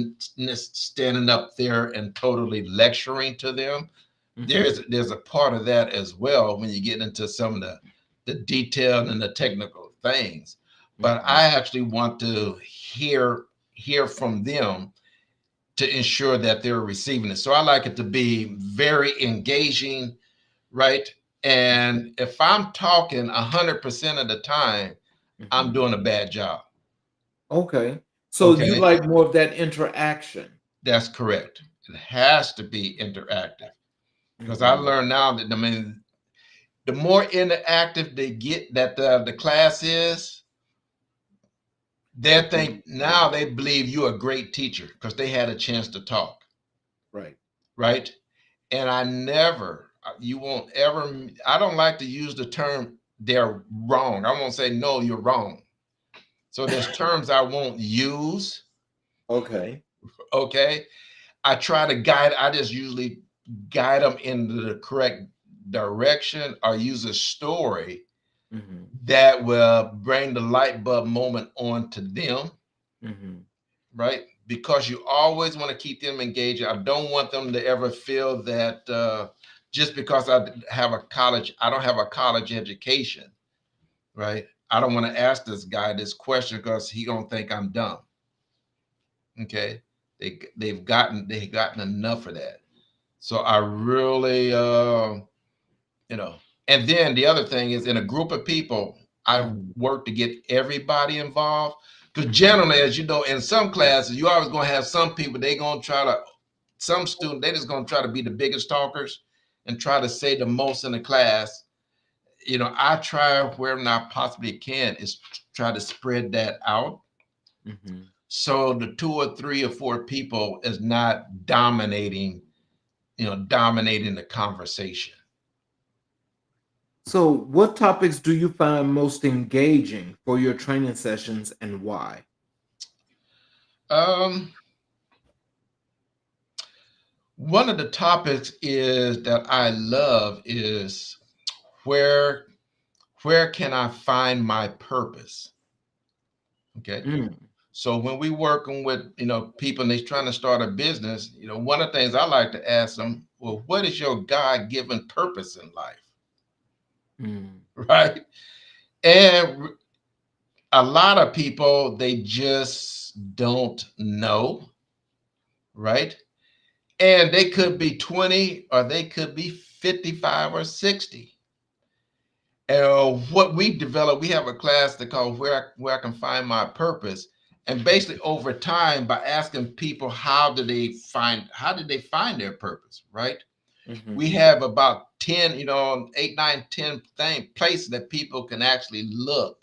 standing up there and totally lecturing to them. Mm-hmm. There's a part of that as well when you get into some of the detail and the technical things. But Mm-hmm. I actually want to hear from them to ensure that they're receiving it. So I like it to be very engaging, right? And if I'm talking 100% of the time, I'm Mm-hmm. doing a bad job. Okay. So you Okay, like more of that interaction. that's correct. It has to be interactive because I Mm-hmm. learned now that the more interactive they get that the class is, they think now they believe you're a great teacher because they had a chance to talk, Right. right? And you won't ever. I don't like to use the term they're wrong. I won't say no, you're wrong. So there's terms I won't use. Okay. Okay, I try to guide. I just usually guide them into the correct direction or use a story Mm-hmm. that will bring the light bulb moment on to them, Mm-hmm. right? Because you always want to keep them engaged. I don't want them to ever feel that just because I don't have a college education, right? I don't want to ask this guy this question because he gonna think I'm dumb. Okay, they've gotten enough of that. So I really, you know. And then the other thing is, in a group of people, I Mm-hmm. work to get everybody involved. Because Mm-hmm. generally, as you know, in some classes, you always gonna have some people. They gonna try to some student. They just gonna try to be the biggest talkers, and try to say the most in the class, I try where I possibly can is try to spread that out. Mhm. So the two or three or four people is not dominating the conversation. So, what topics do you find most engaging for your training sessions and why? Um, One of the topics is that I love is where where can I find my purpose? Okay. Mm. So when we working with people and they're trying to start a business, one of the things I like to ask them, well, what is your God given purpose in life? Mm. Right. And a lot of people they just don't know, right? And they could be 20 or they could be 55 or 60. What we developed, we have a class that called where I can find my purpose. And basically over time, by asking people how did they find their purpose, right? We Mhm. have about 10, 8, 9, 10 places that people can actually look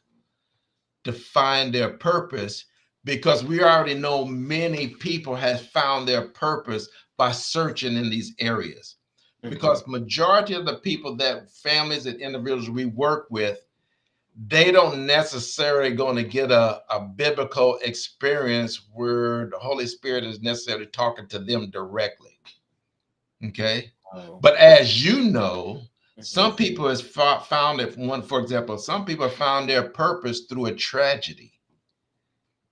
to find their purpose, because we already know many people have found their purpose by searching in these areas. Mhm. Because majority of the people, that families and individuals we work with, they don't necessarily going to get a biblical experience where the Holy Spirit is necessarily talking to them directly. Okay. Oh. But as you know, Mhm. some people has found it. One, for example, some people found their purpose through a tragedy.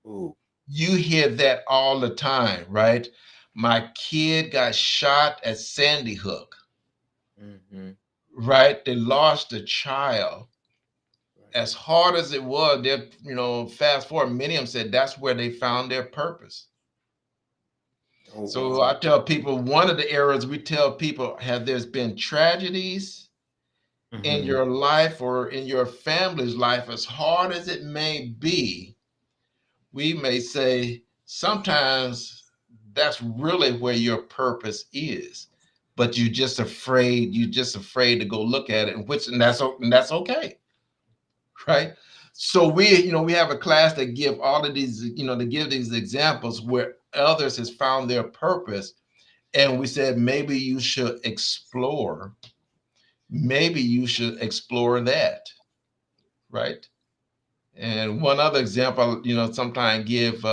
Ooh. You hear that all the time, right? My kid got shot at Sandy Hook, Mhm. right? They lost a child. Right. As hard as it was, they fast forward, many of them said that's where they found their purpose. Oh So wow. I tell people, one of the areas we tell people, have there's been tragedies in Mhm. your life or in your family's life, as hard as it may be, we may say sometimes that's really where your purpose is, but you're just afraid to go look at it, and that's okay, right? So we have a class that give all of these, to give these examples where others has found their purpose, and we said maybe you should explore that, right? And one other example, sometimes give,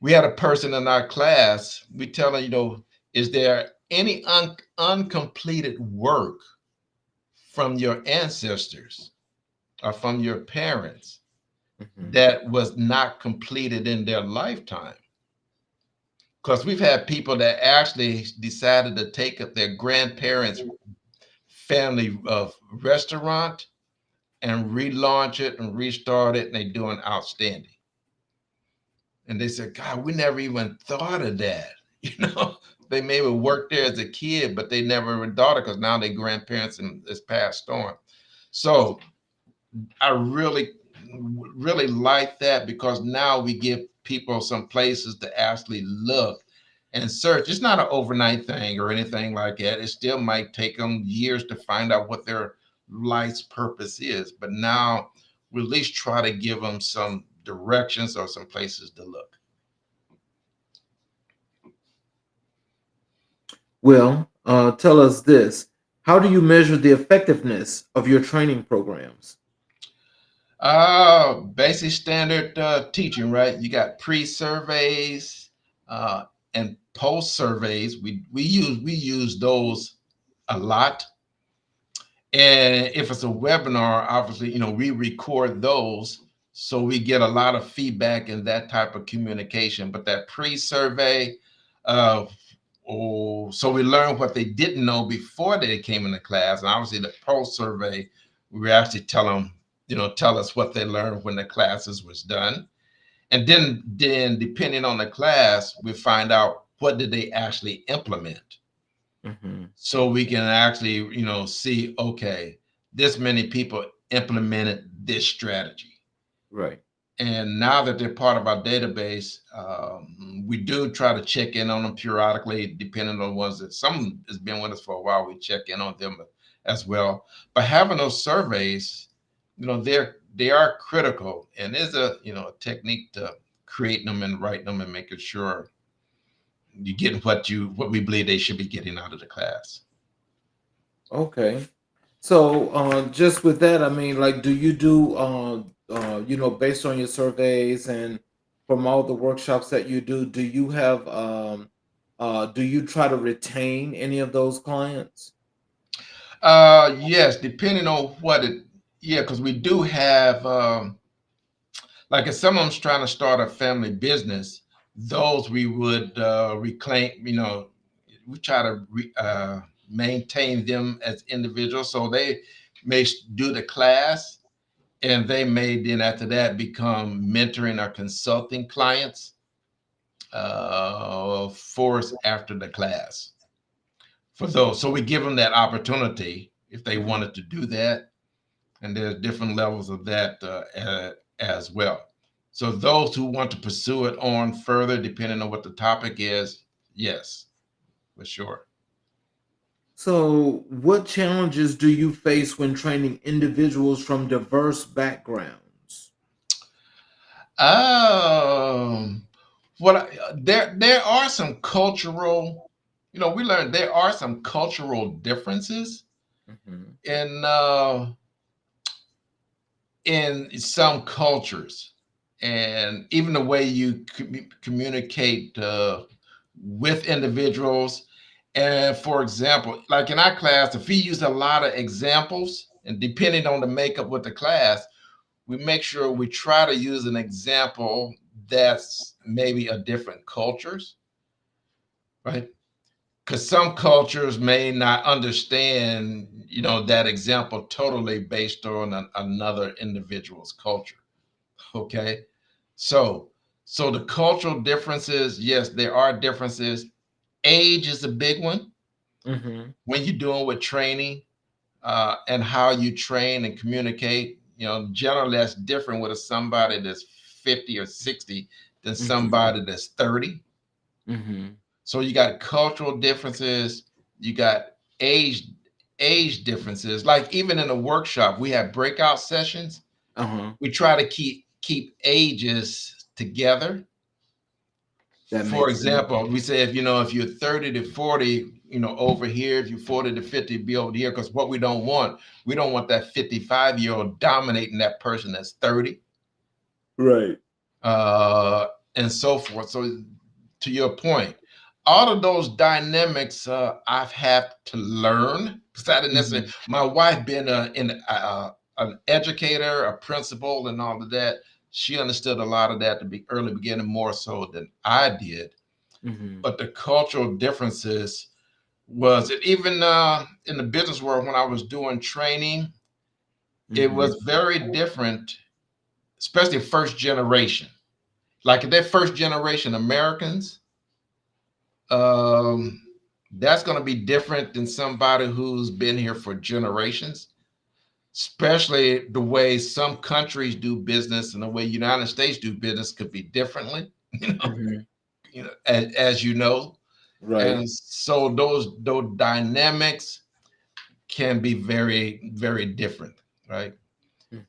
we had a person in our class, we tell them, is there any uncompleted work from your ancestors or from your parents Mhm. that was not completed in their lifetime? Because we've had people that actually decided to take up their grandparents' family of restaurant and relaunch it and restart it, and they're doing outstanding. And they said, God, we never even thought of that. You know, they maybe worked there as a kid, but they never even thought it because now their grandparents and is passed on. So I really like that, because now we give people some places to actually look and search. It's not an overnight thing or anything like that. It still might take them years to find out what their life's purpose is. But now we at least try to give them some directions or some places to look. Well, tell us this. How do you measure the effectiveness of your training programs? Basic standard teaching, right? You got pre-surveys uh, and post-surveys. We use those a lot. And if it's a webinar, obviously, we record those, so we get a lot of feedback and that type of communication. But that pre-survey, uh, so we learn what they didn't know before they came into class, and obviously the post-survey, we actually tell them, tell us what they learned when the classes was done, and then depending on the class, we find out what did they actually implement, Mhm. so we can actually see, okay, this many people implemented this strategy, Right. and now that they're part of our database, we do try to check in on them periodically, depending on the ones that some has been with us for a while. We check in on them as well. But having those surveys, they are critical, and there's a technique to creating them and writing them and making sure you get what we believe they should be getting out of the class. Okay. So, just with that, I mean, like, do you do, based on your surveys and from all the workshops that you do you have, do you try to retain any of those clients? Yes, depending on what it, yeah, because we do have, like if someone's trying to start a family business, those we would reclaim, we try to maintain them as individuals. So they may do the class, and they may then after that become mentoring or consulting clients for us after the class. For those, so we give them that opportunity if they Mhm. wanted to do that, and there's different levels of that as well. So those who want to pursue it on further, depending on what the topic is, yes, for sure. So, what challenges do you face when training individuals from diverse backgrounds? Um, there are some cultural, we learned there are some cultural differences Mhm. in uh, in some cultures, and even the way you communicate with individuals. And for example, like in our class, if we use a lot of examples, and depending on the makeup with the class, we make sure we try to use an example that's maybe a different cultures, right? Because some cultures may not understand, that example totally based on another individual's culture. Okay, so the cultural differences, yes, there are differences. Age is a big one Mhm. when you're doing with training, and how you train and communicate. Generally that's different with somebody that's 50 or 60 than Mhm. somebody that's 30. Mhm. So you got cultural differences, you got age age differences. Like even in a workshop, we have breakout sessions. Uh-huh. We try to keep ages together. That For makes sense. example, we say if you're 30 to 40, over here, if you're 40 to 50, be over here. Because what we don't want that 55-year-old dominating that person that's 30, Right. uh, and so forth. So to your point, all of those dynamics I've had to learn because I didn't necessarily. Mhm. My wife being an educator, a principal, and all of that, she understood a lot of that to be early beginning more so than I did. Mhm. But the cultural differences was it even in the business world when I was doing training, it Mhm. was very different, especially first generation. Like if they're first generation Americans, um, that's going to be different than somebody who's been here for generations, especially the way some countries do business and the way United States do business could be differently, Mhm. as you know. Right. And so those dynamics can be very, very different, right? Mm.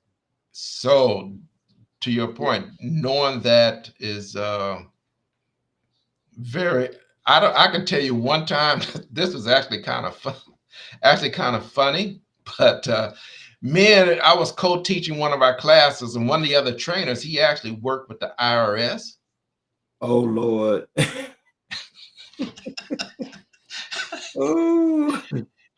So to your point, knowing that is very. I can tell you one time. This was actually kind of fun, actually kind of funny. But I was co-teaching one of our classes, and one of the other trainers, he actually worked with the IRS. Oh Lord. Oh.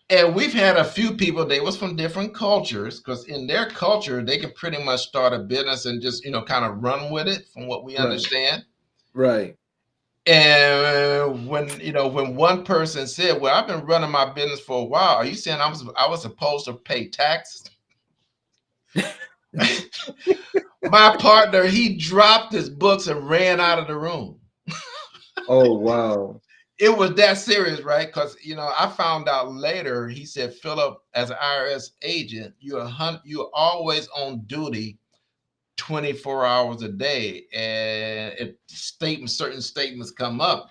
And we've had a few people, they was from different cultures, because in their culture, they can pretty much start a business and just, kind of run with it from what we Right. understand. Right. And when one person said, "Well, I've been running my business for a while. Are you saying I was supposed to pay taxes?" My partner, he dropped his books and ran out of the room. Oh wow. It was that serious, right? Because I found out later. He said, "Phillip, as an IRS agent, you're always on duty 24 hours a day. And if certain statements come up,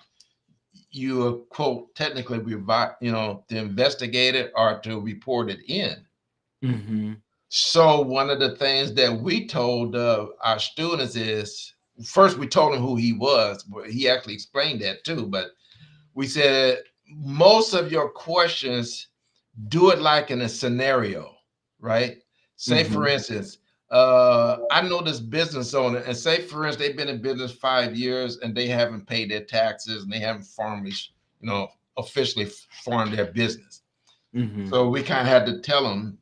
you are, quote, technically to investigate it or to report it in. Mm-hmm. So one of the things that we told our students is, first we told him who he was, but he actually explained that too. But we said most of your questions, do it like in a scenario, right? Say for Mm-hmm. instance, I know this business owner, and say for instance they've been in business 5 years and they haven't paid their taxes and they haven't formally, officially formed their business. Mm-hmm. So we kind of had to tell them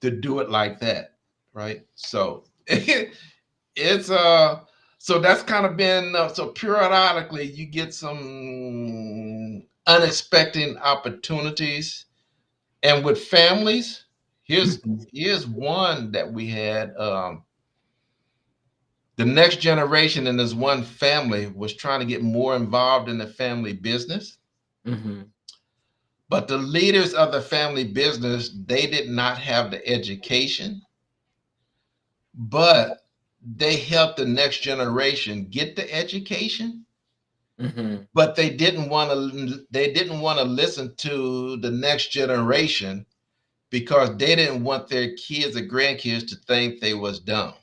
to do it like that, right? So it's so that's kind of been so periodically you get some unexpected opportunities, and with families, here's Mm-hmm. here's one that we had. The next generation in this one family was trying to get more involved in the family business, Mm-hmm. but the leaders of the family business, they did not have the education, but they helped the next generation get the education, Mm-hmm. but they didn't want to listen to the next generation because they didn't want their kids or grandkids to think they was dumb.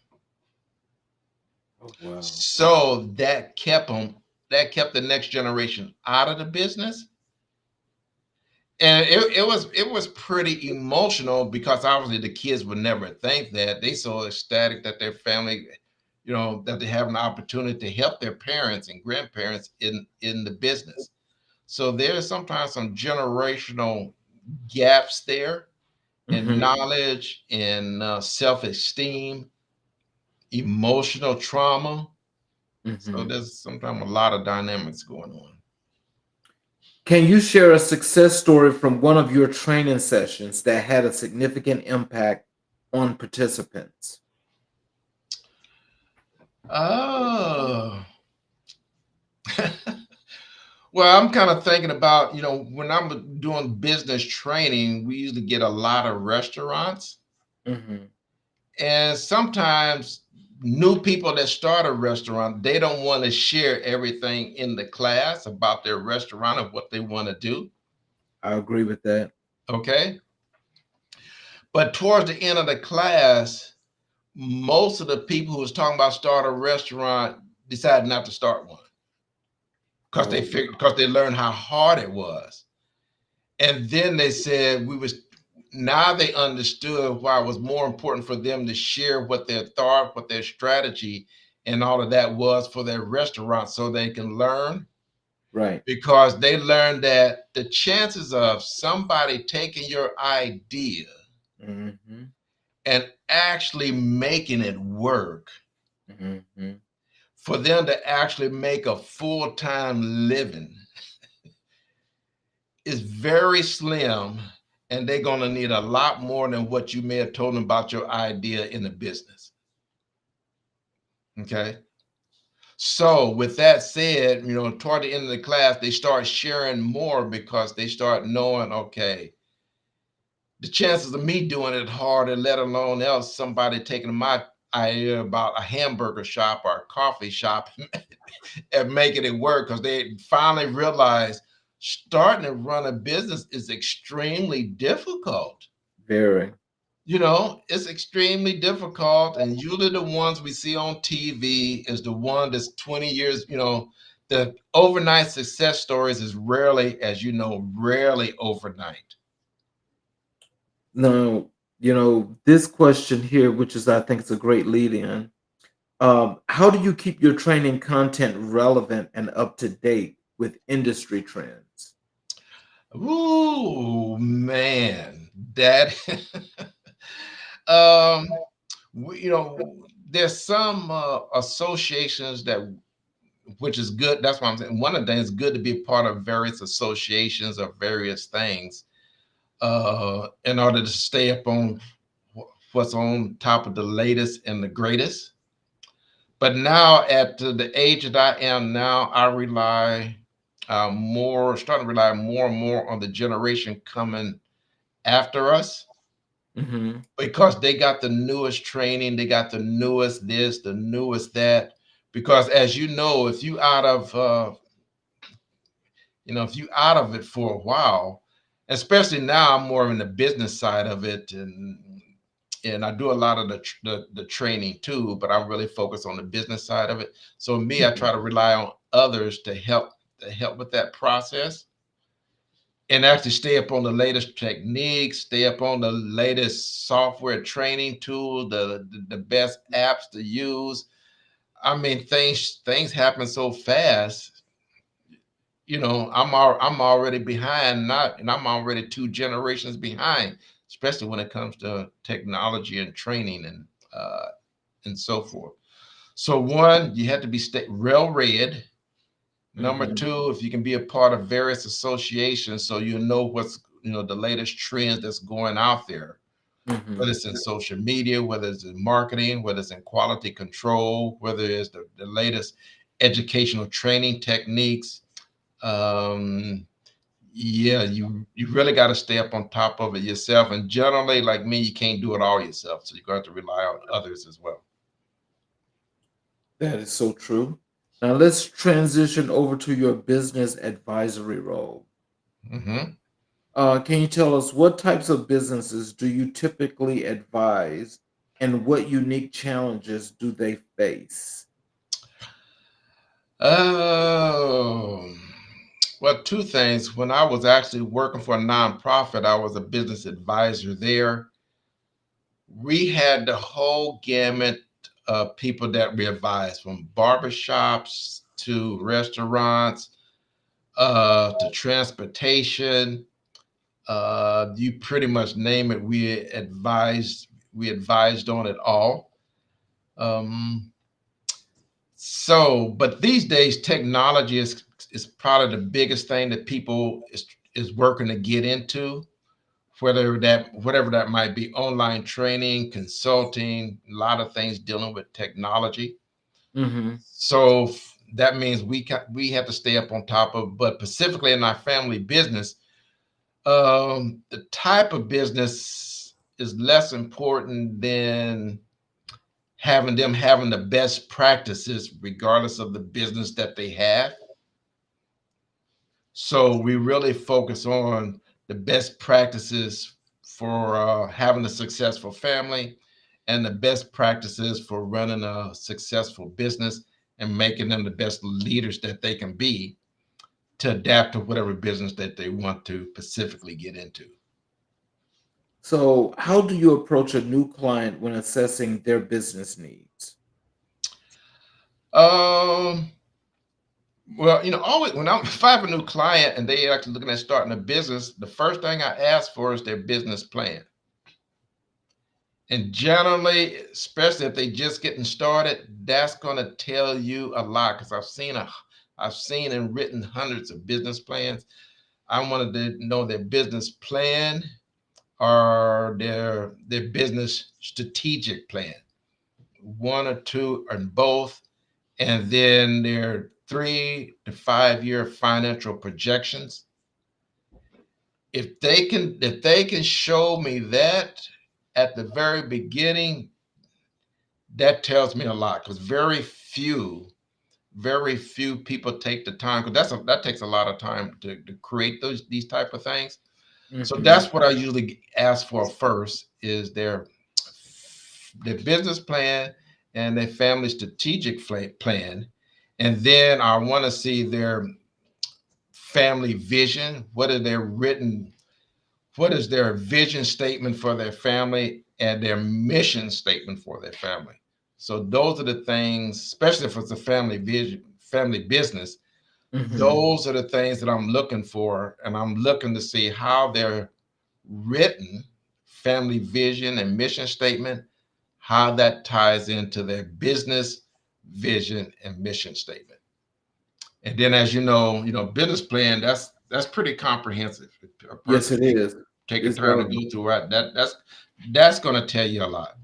Oh, wow. So that kept the next generation out of the business. And it was pretty emotional because obviously the kids would never think that. They so ecstatic that their family, that they have an opportunity to help their parents and grandparents in the business. So there's sometimes some generational gaps there in Mm-hmm. knowledge, in self-esteem, emotional trauma. So Mm-hmm. there's sometimes a lot of dynamics going on. Can you share a success story from one of your training sessions that had a significant impact on participants? Oh. Well, I'm kind of thinking about, when I'm doing business training, we usually get a lot of restaurants. Mm-hmm. And sometimes new people that start a restaurant, they don't want to share everything in the class about their restaurant and what they want to do. I agree with that. Okay. But towards the end of the class, most of the people who was talking about start a restaurant decided not to start one because Oh, they wow. figured because they learned how hard it was. And then they said we was now they understood why it was more important for them to share what their thought, what their strategy, and all of that was for their restaurant so they can learn, Right. because they learned that the chances of somebody taking your idea Mm-hmm. and actually making it work, Mm-hmm. for them to actually make a full-time living, is very slim, and they're going to need a lot more than what you may have told them about your idea in the business. Okay. So, with that said, toward the end of the class, they start sharing more because they start knowing, okay, the chances of me doing it harder, let alone else somebody taking my idea about a hamburger shop or a coffee shop and making it work, because they finally realized starting to run a business is extremely difficult. Very. It's extremely difficult, and usually the ones we see on TV is the one that's 20 years. The overnight success stories is rarely, as you know, rarely overnight. Now, this question here, which is, I think, it's a great lead in. How do you keep your training content relevant and up to date with industry trends? Ooh, man, that um, there's some associations that, which is good. That's why I'm saying one of the things, it's good to be a part of various associations of various things, in order to stay up on what's on top of the latest and the greatest. But now, at the age that I am now, I rely starting to rely more and more on the generation coming after us. Mm-hmm. because they got the newest training, they got the newest this, the newest that. Because as you know, if you out of if you out of it for a while, especially now, I'm more in the business side of it, and I do a lot of the training too, but I'm really focused on the business side of it. So me, I try to rely on others to help with that process and actually stay up on the latest techniques, stay up on the latest software training tool, the best apps to use. I mean, things happen so fast. I'm already behind, not and I'm already 2 generations behind, especially when it comes to technology and training and so forth. So one, you have to be well read. Number Mm-hmm. two, if you can be a part of various associations, so you know what's the latest trends that's going out there, Mm-hmm. whether it's in social media, whether it's in marketing, whether it's in quality control, whether it's the latest educational training techniques. Um, yeah, you really got to stay up on top of it yourself. And generally, like me, you can't do it all yourself, so you're going to have to rely on others as well. That is so true. Now let's transition over to your business advisory role. Hmm. Can you tell us what types of businesses do you typically advise and what unique challenges do they face? Oh, well, two things. When I was actually working for a nonprofit, I was a business advisor there. We had the whole gamut of people that we advised, from barbershops to restaurants, to transportation. You pretty much name it. We advised on it all. Um, but these days, technology is probably the biggest thing that people is working to get into, whatever that might be, online training, consulting, a lot of things dealing with technology. Mm-hmm. So that means we have to stay up on top of. But specifically in our family business, the type of business is less important than having the best practices, regardless of the business that they have. So we really focus on the best practices for having a successful family and the best practices for running a successful business and making them the best leaders that they can be to adapt to whatever business that they want to specifically get into. So, how do you approach a new client when assessing their business needs? Um, well, always when if I have a new client and they actually looking at starting a business, the first thing I ask for is their business plan. And generally, especially if they just getting started, that's going to tell you a lot, because I've seen and written hundreds of business plans. I wanted to know their business plan or their business strategic plan, one or two or both, and then their 3 to 5 year financial projections. If they can show me that at the very beginning, that tells me a lot, because very few people take the time, because that takes a lot of time to create these type of things. So Mm-hmm. that's what I usually ask for first, is their business plan and their family strategic plan. And then I want to see their family vision. What is their vision statement for their family and their mission statement for their family? So those are the things, especially if it's a family vision, family business, Mm-hmm. those are the things that I'm looking for. And I'm looking to see how their written family vision and mission statement, how that ties into their business vision and mission statement. And then, as business plan, that's pretty comprehensive. A Yes, person it is. taking It's time to go through it, that's going to tell you a lot.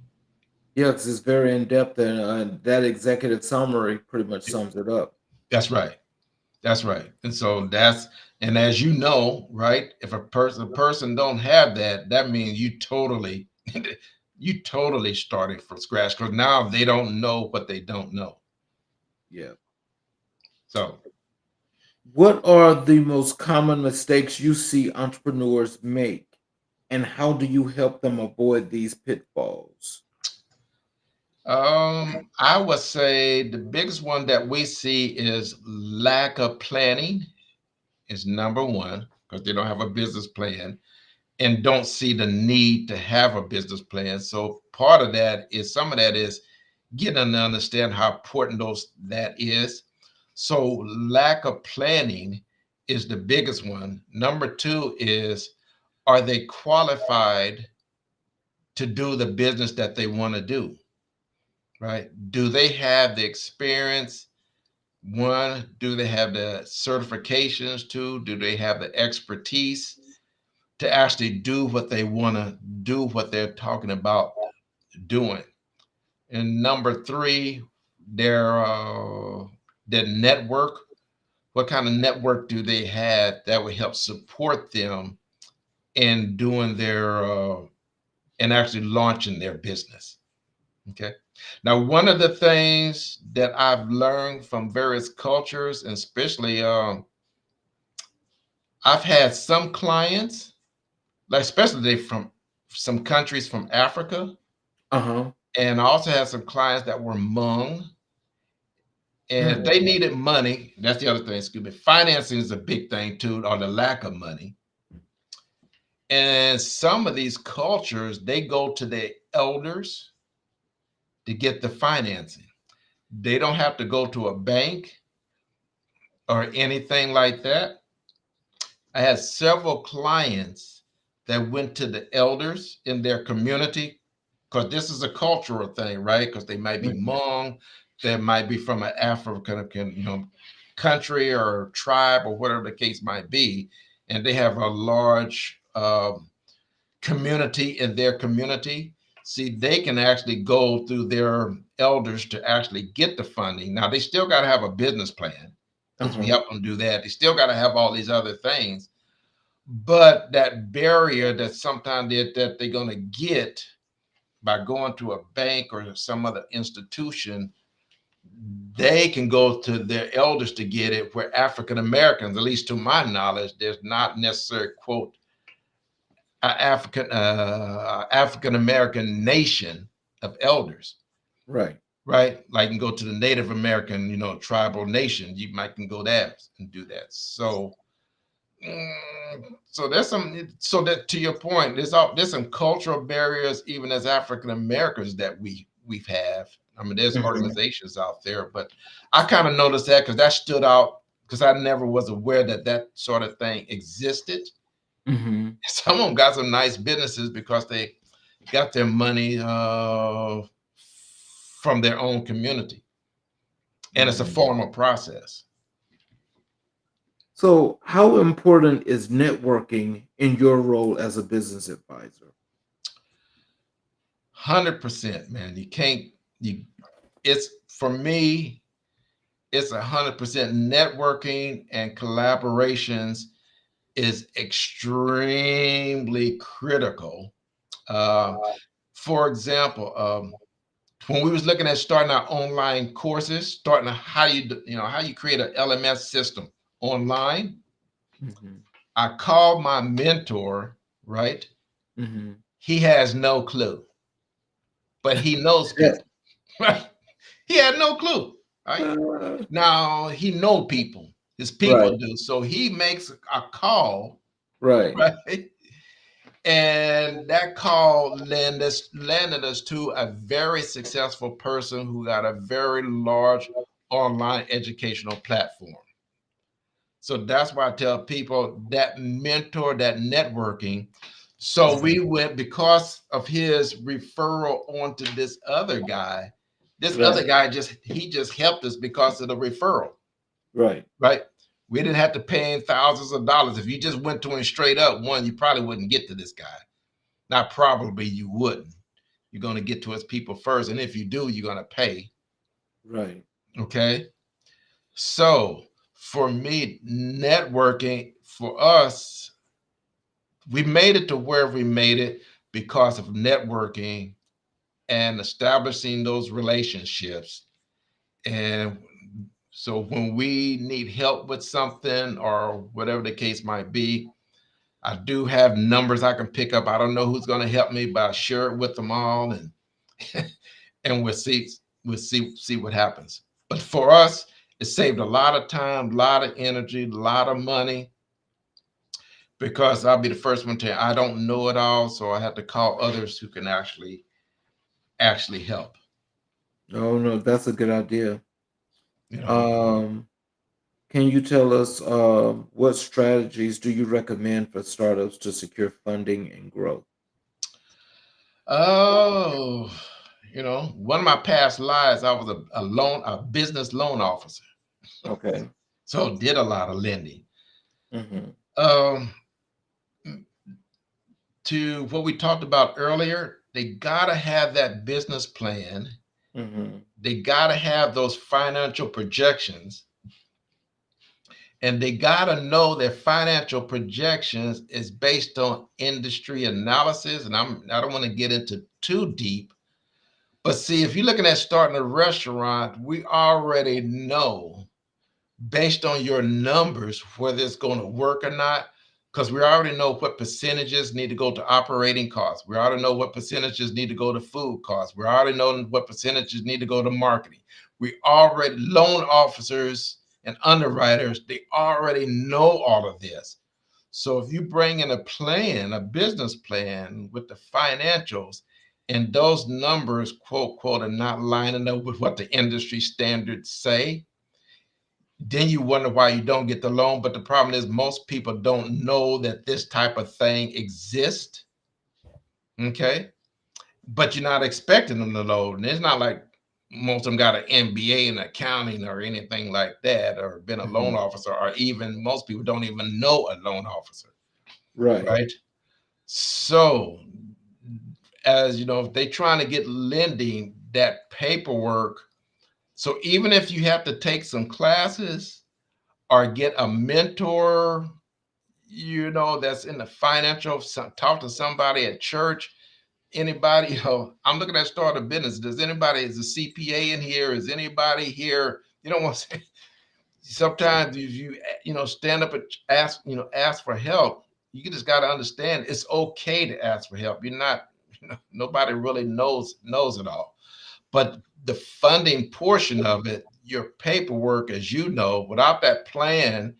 yes, it's very in depth, and that executive summary pretty much sums it up. That's right. That's right. And as you know, right, if a person don't have that, that means you totally You totally starting from scratch because now they don't know what they don't know. Yeah. So, What are the most common mistakes you see entrepreneurs make, and how do you help them avoid these pitfalls? I would say the biggest one that we see is lack of planning is number one because they don't have a business plan and don't see the need to have a business plan. So part of that is some of that is getting them to understand how important those that is. So lack of planning is the biggest one. Number two is, are they qualified to do the business that they want to do? Right? Do they have the experience? One, do they have the certifications? Two, do they have the expertise to actually do what they want to do, what they're talking about doing? And number three, their network. What kind of network do they have that would help support them in doing their and actually launching their business? Okay. Now, one of the things that I've learned from various cultures, and especially I've had some clients, like especially they from some countries from Africa, Uh-huh. and I also had some clients that were Hmong. And if Mm. they needed money, that's the other thing, excuse me, financing is a big thing too, or the lack of money. And some of these cultures, they go to their elders to get the financing. They don't have to go to a bank or anything like that. I had several clients that went to the elders in their community because this is a cultural thing, right? Because they might be Mhm. Hmong, they might be from an African, country or tribe or whatever the case might be, and they have a large community in their community. See, they can actually go through their elders to actually get the funding. Now, they still got to have a business plan because we Uh-huh. help them do that. They still got to have all these other things, but that barrier that sometimes that they're going to get by going to a bank or some other institution, they can go to their elders to get it. Where African Americans, at least to my knowledge, there's not necessarily quote African American nation of elders, Right. right? Like you can go to the Native American, tribal nation. You might can go there and do that. So so there's some so that to your point, there's some cultural barriers even as African Americans that we've have. I mean, there's Mhm. organizations out there, but I kind of noticed that because that stood out because I never was aware that that sort of thing existed. Mhm. Some of them got some nice businesses because they got their money from their own community, and it's a Mhm. formal process. So, how important is networking in your role as a business advisor? 100%, man. You can't you. It's for me. It's 100% networking and collaborations is extremely critical. Uh, for example, when we was looking at starting our online courses, starting how how you create an LMS system online, Mhm. I called my mentor, right? Mhm. He has no clue, but he knows Yeah. people. Right? He had no clue. Right? Now he know people. His Right. people do. So he makes a call, Right. right? And that call landed us to a very successful person who got a very large online educational platform. So that's why I tell people that mentor, that networking. So Mhm. we went because of his referral onto this other guy. This other Right. guy just helped us because of the referral, Right. right? We didn't have to pay him thousands of dollars. If you just went to him straight up, one, you probably wouldn't get to this guy. Not probably you wouldn't. You're going to get to his people first. And if you do, you're going to pay. Right. Okay. So for me, networking for us, we made it to where we made it. because of networking and establishing those relationships. And so when we need help with something or whatever the case might be, I do have numbers I can pick up. I don't know who's going to help me, but I share it with them all, and and we'll see what happens. But for us, it saved a lot of time, a lot of energy, a lot of money. Because I'll be the first one to tell you, I don't know it all, so I have to call others who can actually help. Oh no, that's a good idea. You know, Um, can you tell us what strategies do you recommend for startups to secure funding and growth? oh, one of my past lives, I was a business loan officer, Okay. so did a lot of lending. Mm-hmm. Um, to what we talked about earlier, they gotta have that business plan. Mm-hmm. They gotta have those financial projections, and they gotta know their financial projections is based on industry analysis. And I don't want to get into too deep, but see, if you're looking at starting a restaurant, we already know based on your numbers whether it's going to work or not, because we already know what percentages need to go to operating costs. We already know what percentages need to go to food costs. We already know what percentages need to go to marketing. We already, loan officers and underwriters, they already know all of this. So if you bring in a plan, a business plan with the financials, and those numbers, quote, quote, are not lining up with what the industry standards say, then you wonder why you don't get the loan. But the problem is most people don't know that this type of thing exists. Okay. But you're not expecting them to loan. And it's not like most of them got an MBA in accounting or anything like that, or been a loan Mm-hmm. officer, or even most people don't even know a loan officer. Right. Right. So, as you know, if they're trying to get lending, that paperwork. So even if you have to take some classes or get a mentor, that's in the financial, talk to somebody at church, anybody, I'm looking at start a business. Does anybody, is a CPA in here? Is anybody here? You don't want to say, sometimes if you stand up and ask for help, you just got to understand it's okay to ask for help. You're not, nobody really knows it all. But the funding portion of it, your paperwork, as you know, without that plan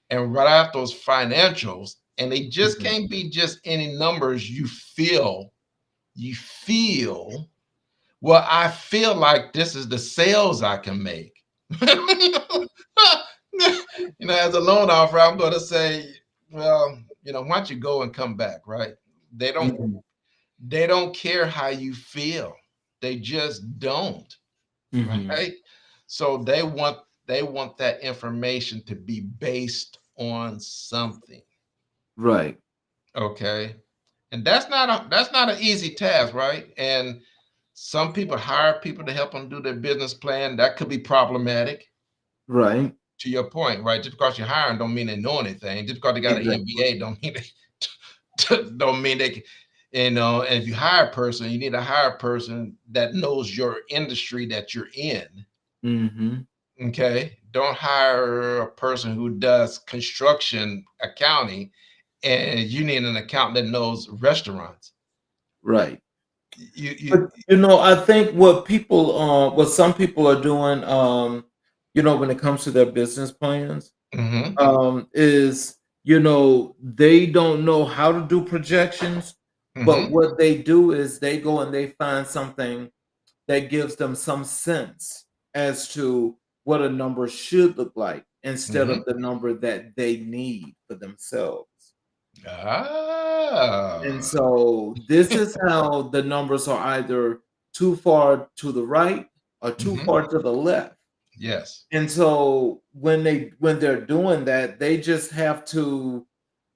and without those financials, and they just Mm-hmm. can't be just any numbers you feel, well, I feel like this is the sales I can make. As a loan officer, I'm going to say, well, why don't you go and come back, right? They don't Mm-hmm. they don't care how you feel. They just don't, Mm-hmm. right? So they want that information to be based on something. Right. Okay. And that's not an easy task, right? And some people hire people to help them do their business plan. That could be problematic. Right. To your point, right? Just because you're hiring don't mean they know anything. Just because they got an Exactly. MBA don't mean don't mean they can, and if you hire a person, you need to hire a person that knows your industry that you're in. Mm-hmm. Okay. Don't hire a person who does construction accounting and you need an accountant that knows restaurants. Right. You But I think what some people are doing, when it comes to their business plans, hmm is they don't know how to do projections, but hmm what they do is they go and they find something that gives them some sense as to what a number should look like instead hmm of the number that they need for themselves. And Ah, so this is how the numbers are either too far to the right or too hmm far to the left. yes. And so when they're doing that, they just have to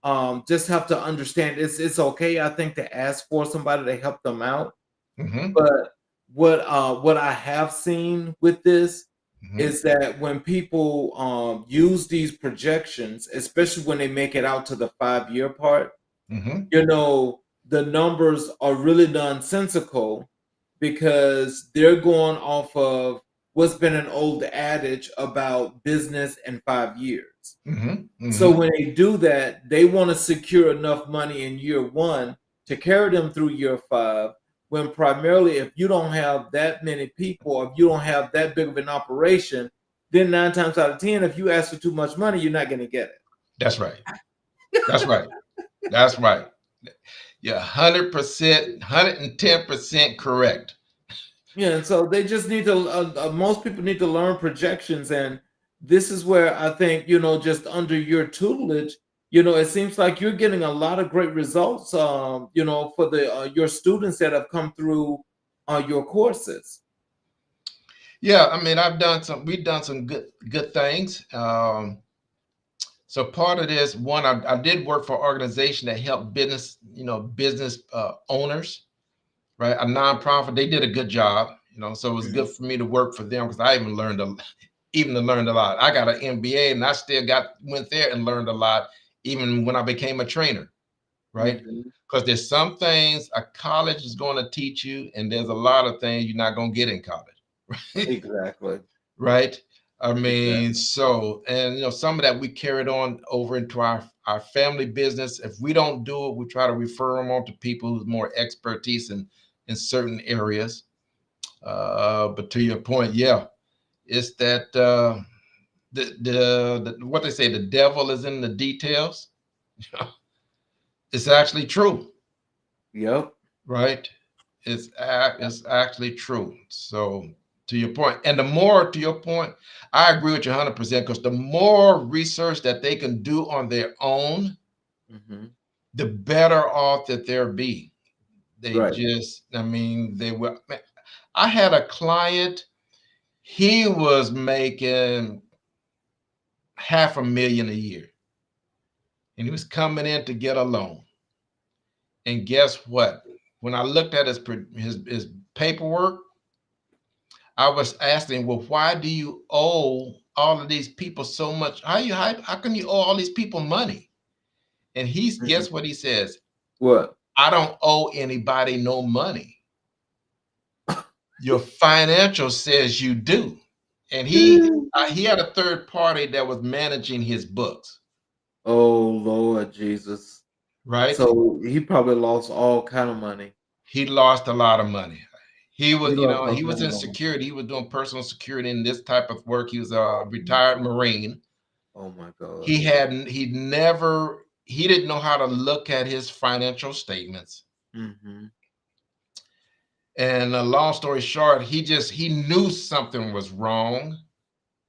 understand it's okay, I think, to ask for somebody to help them out. hmm But what I have seen with this hmm is that when people use these projections, especially when they make it out to the 5-year part, hmm you know, the numbers are really nonsensical because they're going off of what's been an old adage about business in 5 years. Hmm. So Hmm. when they do that, they want to secure enough money in year one to carry them through year five. When primarily, if you don't have that many people, or if you don't have that big of an operation, then 9 times out of 10, if you ask for too much money, you're not going to get That's right. That's right. That's right. You're 100%, 110% correct. Yeah, and so they just need to. Most people need to learn projections, and this is where I think just under your tutelage, it seems like you're getting a lot of great results. For the your students that have come through your courses. Yeah, I mean, we've done some good things. So part of this, one, I did work for an organization that helped business owners, right? A nonprofit. They did a good job, so it was good for me to work for them because I even learned a lot. I got an MBA and I still went there and learned a lot, even when I became a trainer, right? Hmm. Because there's some things a college is going to teach you, and there's a lot of things you're not going to get in college. Exactly. Right? I mean, Exactly. so, and some of that we carried on over into our family business. If we don't do it, we try to refer them on to people who's more expertise in certain areas. But to your point, yeah, it's that the what they say, the devil is in the details. It's actually true, Yep. right? It's actually true. So to your point, and the more to your point, I agree with you 100% because the more research that they can do on their own, Hmm. the better off that they'll be. They Right. just, I mean, they will. Man, I had a client, he was making 500,000 a year, and he was coming in to get a loan. And guess what? When I looked at his paperwork, I was asking, well, why do you owe all of these people so much? How can you owe all these people money? And Mhm. guess what he says? What? I don't owe anybody no money. Your financial says you do. And he had a third party that was managing his books, Oh Lord Jesus. right? So he probably lost all kind of money. He lost a lot of money. He He was, lost a he was whole in lot. security. He was doing personal security in this type of work. He was a retired Marine. Oh my God. He didn't know how to look at his financial statements. Hmm. And a long story short, he knew something was wrong, and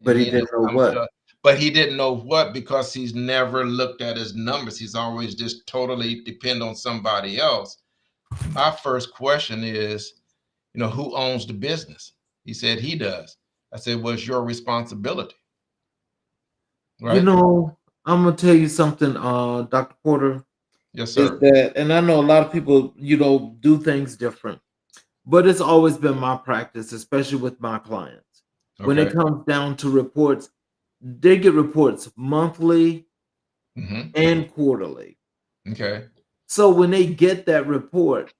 But he he ended didn't up know coming what. to, but he didn't know what because he's never looked at his numbers. He's always just totally depend on somebody else. My first question is, who owns the business? He said he does. I said, well, it's your responsibility, You right? know, I'm gonna tell you something, Dr. Porter, Yes, is sir. that, and I know a lot of people, do things different, but it's always been my practice, especially with my clients. When it Okay. comes down to reports, they get reports monthly Hmm. and quarterly. Okay. So when they get that report,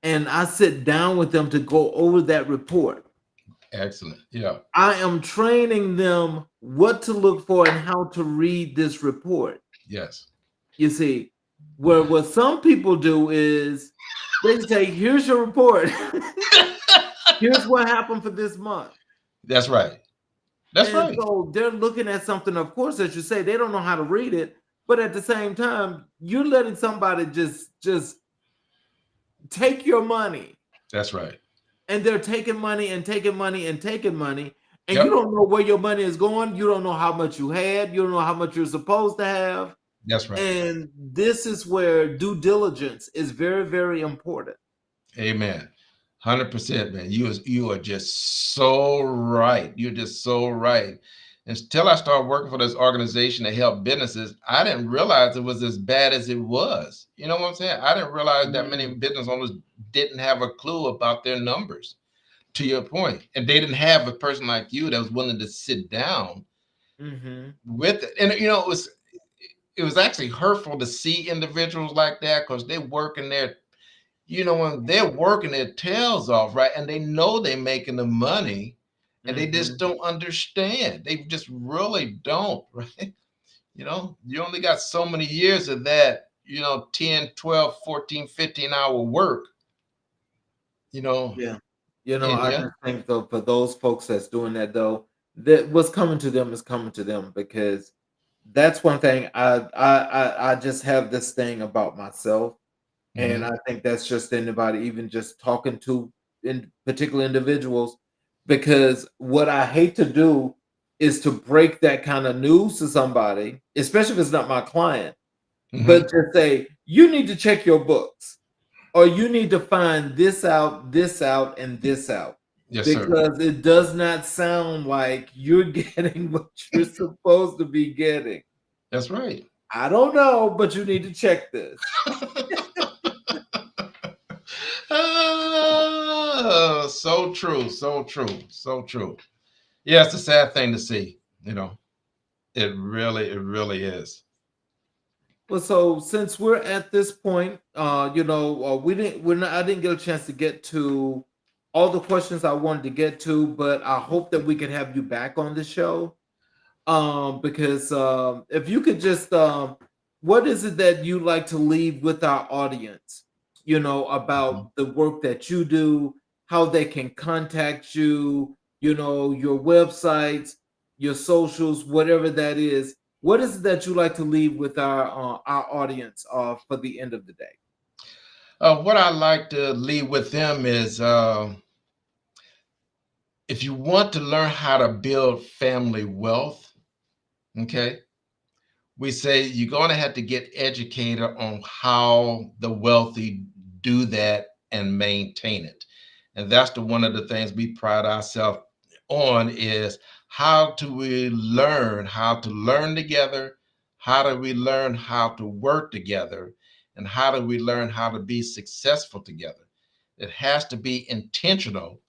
and I sit down with them to go over that report, Excellent. Yeah. I am training them what to look for and how to read this report. Yes. You see, where what some people do is they say, "Here's your report. Here's what happened for this month." That's right. That's And right. so they're looking at something, of course, as you say, they don't know how to read it, but at the same time, you're letting somebody just take your money, That's right. and they're taking money and taking money and taking money, and you Yep. don't know where your money is going. You don't know how much you had. You don't know how much you're supposed to have. That's right. And this is where due diligence is very, very important. Amen. 100%, man. You are just so right. You're just so right. Until I started working for this organization to help businesses, I didn't realize it was as bad as it was. You know what I'm saying? I didn't realize that many Mm. business owners didn't have a clue about their numbers. To your point, and they didn't have a person like you that was willing to sit down Mhm. with it. And it it was actually hurtful to see individuals like that because they're working their, when they're working their tails off, right? And they know they're making the money and they Mm-hmm. just don't understand. They just really don't, right? You only got so many years of that, 10, 12, 14, 15 hour work, you know, Yeah. in I you. just think though for those folks that's doing that though, that what's coming to them is coming to them because that's one thing I just have this thing about myself. And Hmm. I think that's just anybody, even just talking to in particular individuals, because what I hate to do is to break that kind of news to somebody, especially if it's not my client, but Hmm. just say, you need to check your books or you need to find this out, and this out. Yes, sir. Because it does not sound like you're getting what you're supposed to be getting. That's right. I don't know, but you need to check this. Oh, so true, so true, so true. Yeah, it's a sad thing to see. It really is. Well, so since we're at this point, I didn't get a chance to get to all the questions I wanted to get to, but I hope that we can have you back on the show. Because if you could just, what is it that you like to leave with our audience? Mhm. About the work that you do, how they can contact you, your websites, your socials, whatever that is. What is it that you like to leave with our audience for the end of the day? What I like to leave with them is, if you want to learn how to build family wealth, okay, we say you're going to have to get educated on how the wealthy do that and maintain it. And that's one of the things we pride ourselves on is how do we learn how to learn together? How do we learn how to work together? And how do we learn how to be successful together? It has to be intentional.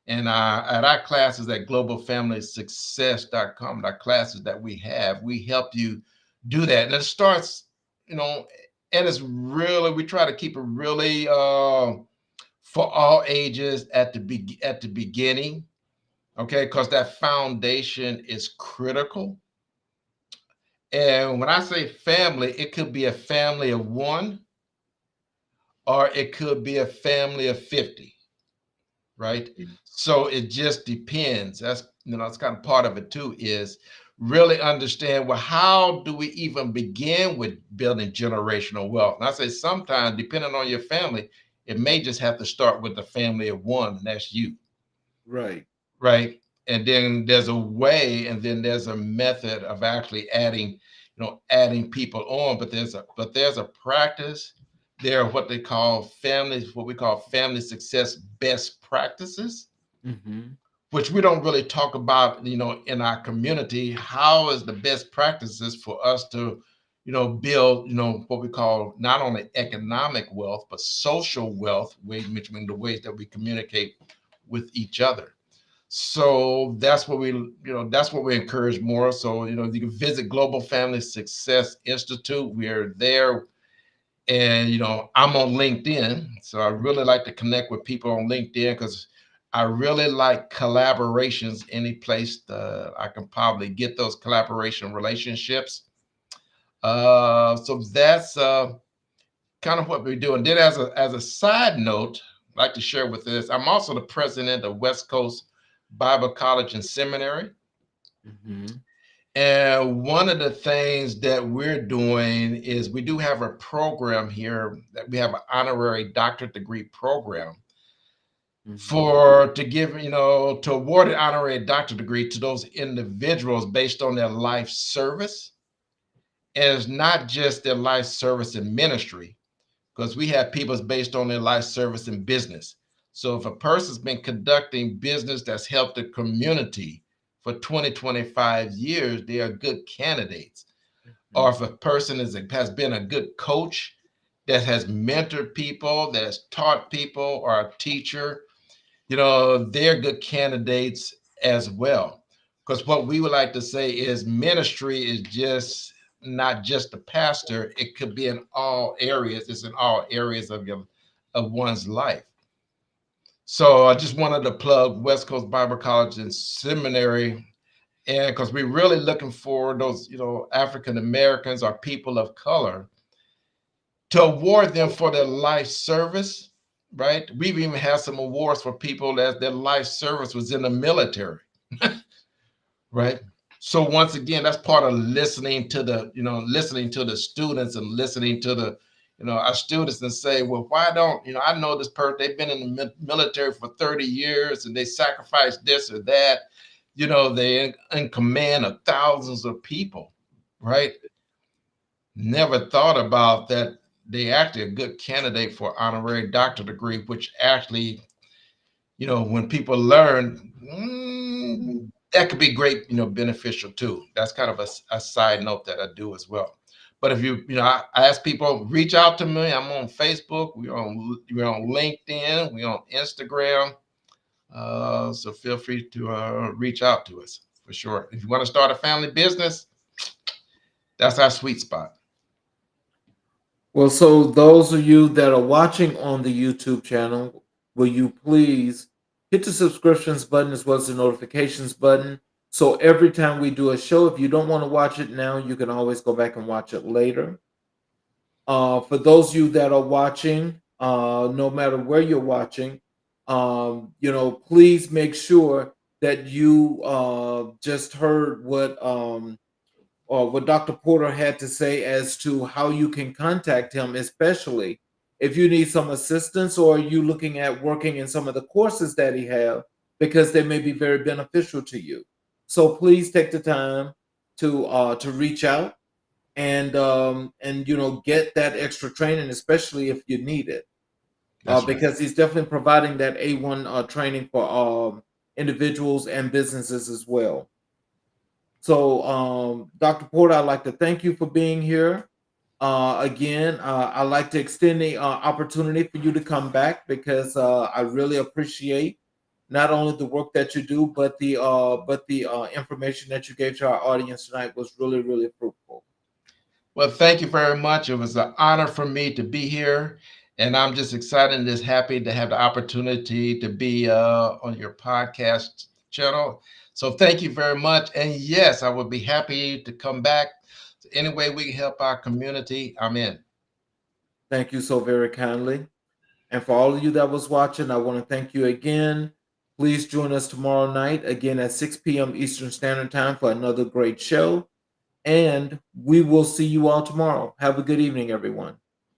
And at our classes at globalfamilysuccess.com, our classes that we help you do that. And it starts, you know, and it's really, we try to keep it really for all ages at the beginning, okay? Because that foundation is critical. And when I say family, it could be a family of one, or it could be a family of 50, right? Mhm. So it just depends. That's kind of part of it too, is really understand, well, how do we even begin with building generational wealth? And I say sometimes, depending on your family, it may just have to start with the family of one, and that's you, Right. right? And then there's a way, and then there's a method of actually adding people on. But there's a practice. There are what we call family success best practices, Mm-hmm. which we don't really talk about, in our community. How is the best practices for us to, build, what we call not only economic wealth, but social wealth, which mean the ways that we communicate with each other. So that's what we encourage more. So, you can visit Global Family Success Institute. We're there, and I'm on LinkedIn, so I really like to connect with people on LinkedIn because I really like collaborations. Any place I can probably get those collaboration relationships. So that's kind of what we do. And then, as a side note, I'd like to share with this, I'm also the president of West Coast Bible College and Seminary. Mm-hmm. And one of the things that we're doing is we do have a program here that we have an honorary doctorate degree program Mm-hmm. for to give, to award an honorary doctorate degree to those individuals based on their life service. And it's not just their life service in ministry, because we have people based on their life service in business. So if a person's been conducting business that's helped the community for 20, 25 years, they are good candidates. Or if a person has been a good coach that has mentored people, that has taught people, or a teacher, they're good candidates as well. Because what we would like to say is ministry is just not just the pastor. It could be in all areas. It's in all areas of one's life. So I just wanted to plug West Coast Bible College and Seminary, and because we're really looking for those, African Americans or people of color, to award them for their life service, right? We've even had some awards for people that their life service was in the military, right? So once again, that's part of listening to the students and listening to our students and say, well, why don't, I know this person, they've been in the military for 30 years and they sacrificed this or that, they in command of thousands of people, right? Never thought about that. They actually a good candidate for honorary doctorate degree, which actually, when people learn, that could be great, beneficial too. That's kind of a side note that I do as well. But if I ask people, reach out to me. I'm on Facebook. We're on LinkedIn. We're on Instagram. So feel free to reach out to us for sure. If you want to start a family business, that's our sweet spot. Well, so those of you that are watching on the YouTube channel, will you please hit the subscriptions button as well as the notifications button? So every time we do a show, if you don't want to watch it now, you can always go back and watch it later. For those of you that are watching, no matter where you're watching, please make sure that you just heard what Dr. Porter had to say as to how you can contact him, especially if you need some assistance or you looking at working in some of the courses that he have, because they may be very beneficial to you. So please take the time to reach out and get that extra training, especially if you need it, That's right. because he's definitely providing that A1 training for individuals and businesses as well. So, Dr. Porter, I'd like to thank you for being here. Again, I'd like to extend the opportunity for you to come back because I really appreciate not only the work that you do, but the information that you gave to our audience tonight was really, really fruitful. Well, thank you very much. It was an honor for me to be here. And I'm just excited and just happy to have the opportunity to be on your podcast channel. So thank you very much. And yes, I would be happy to come back. Any way we can help our community, I'm in. Thank you so very kindly. And for all of you that was watching, I want to thank you again. Please join us tomorrow night again at 6 p.m. Eastern Standard Time for another great show. And we will see you all tomorrow. Have a good evening, everyone.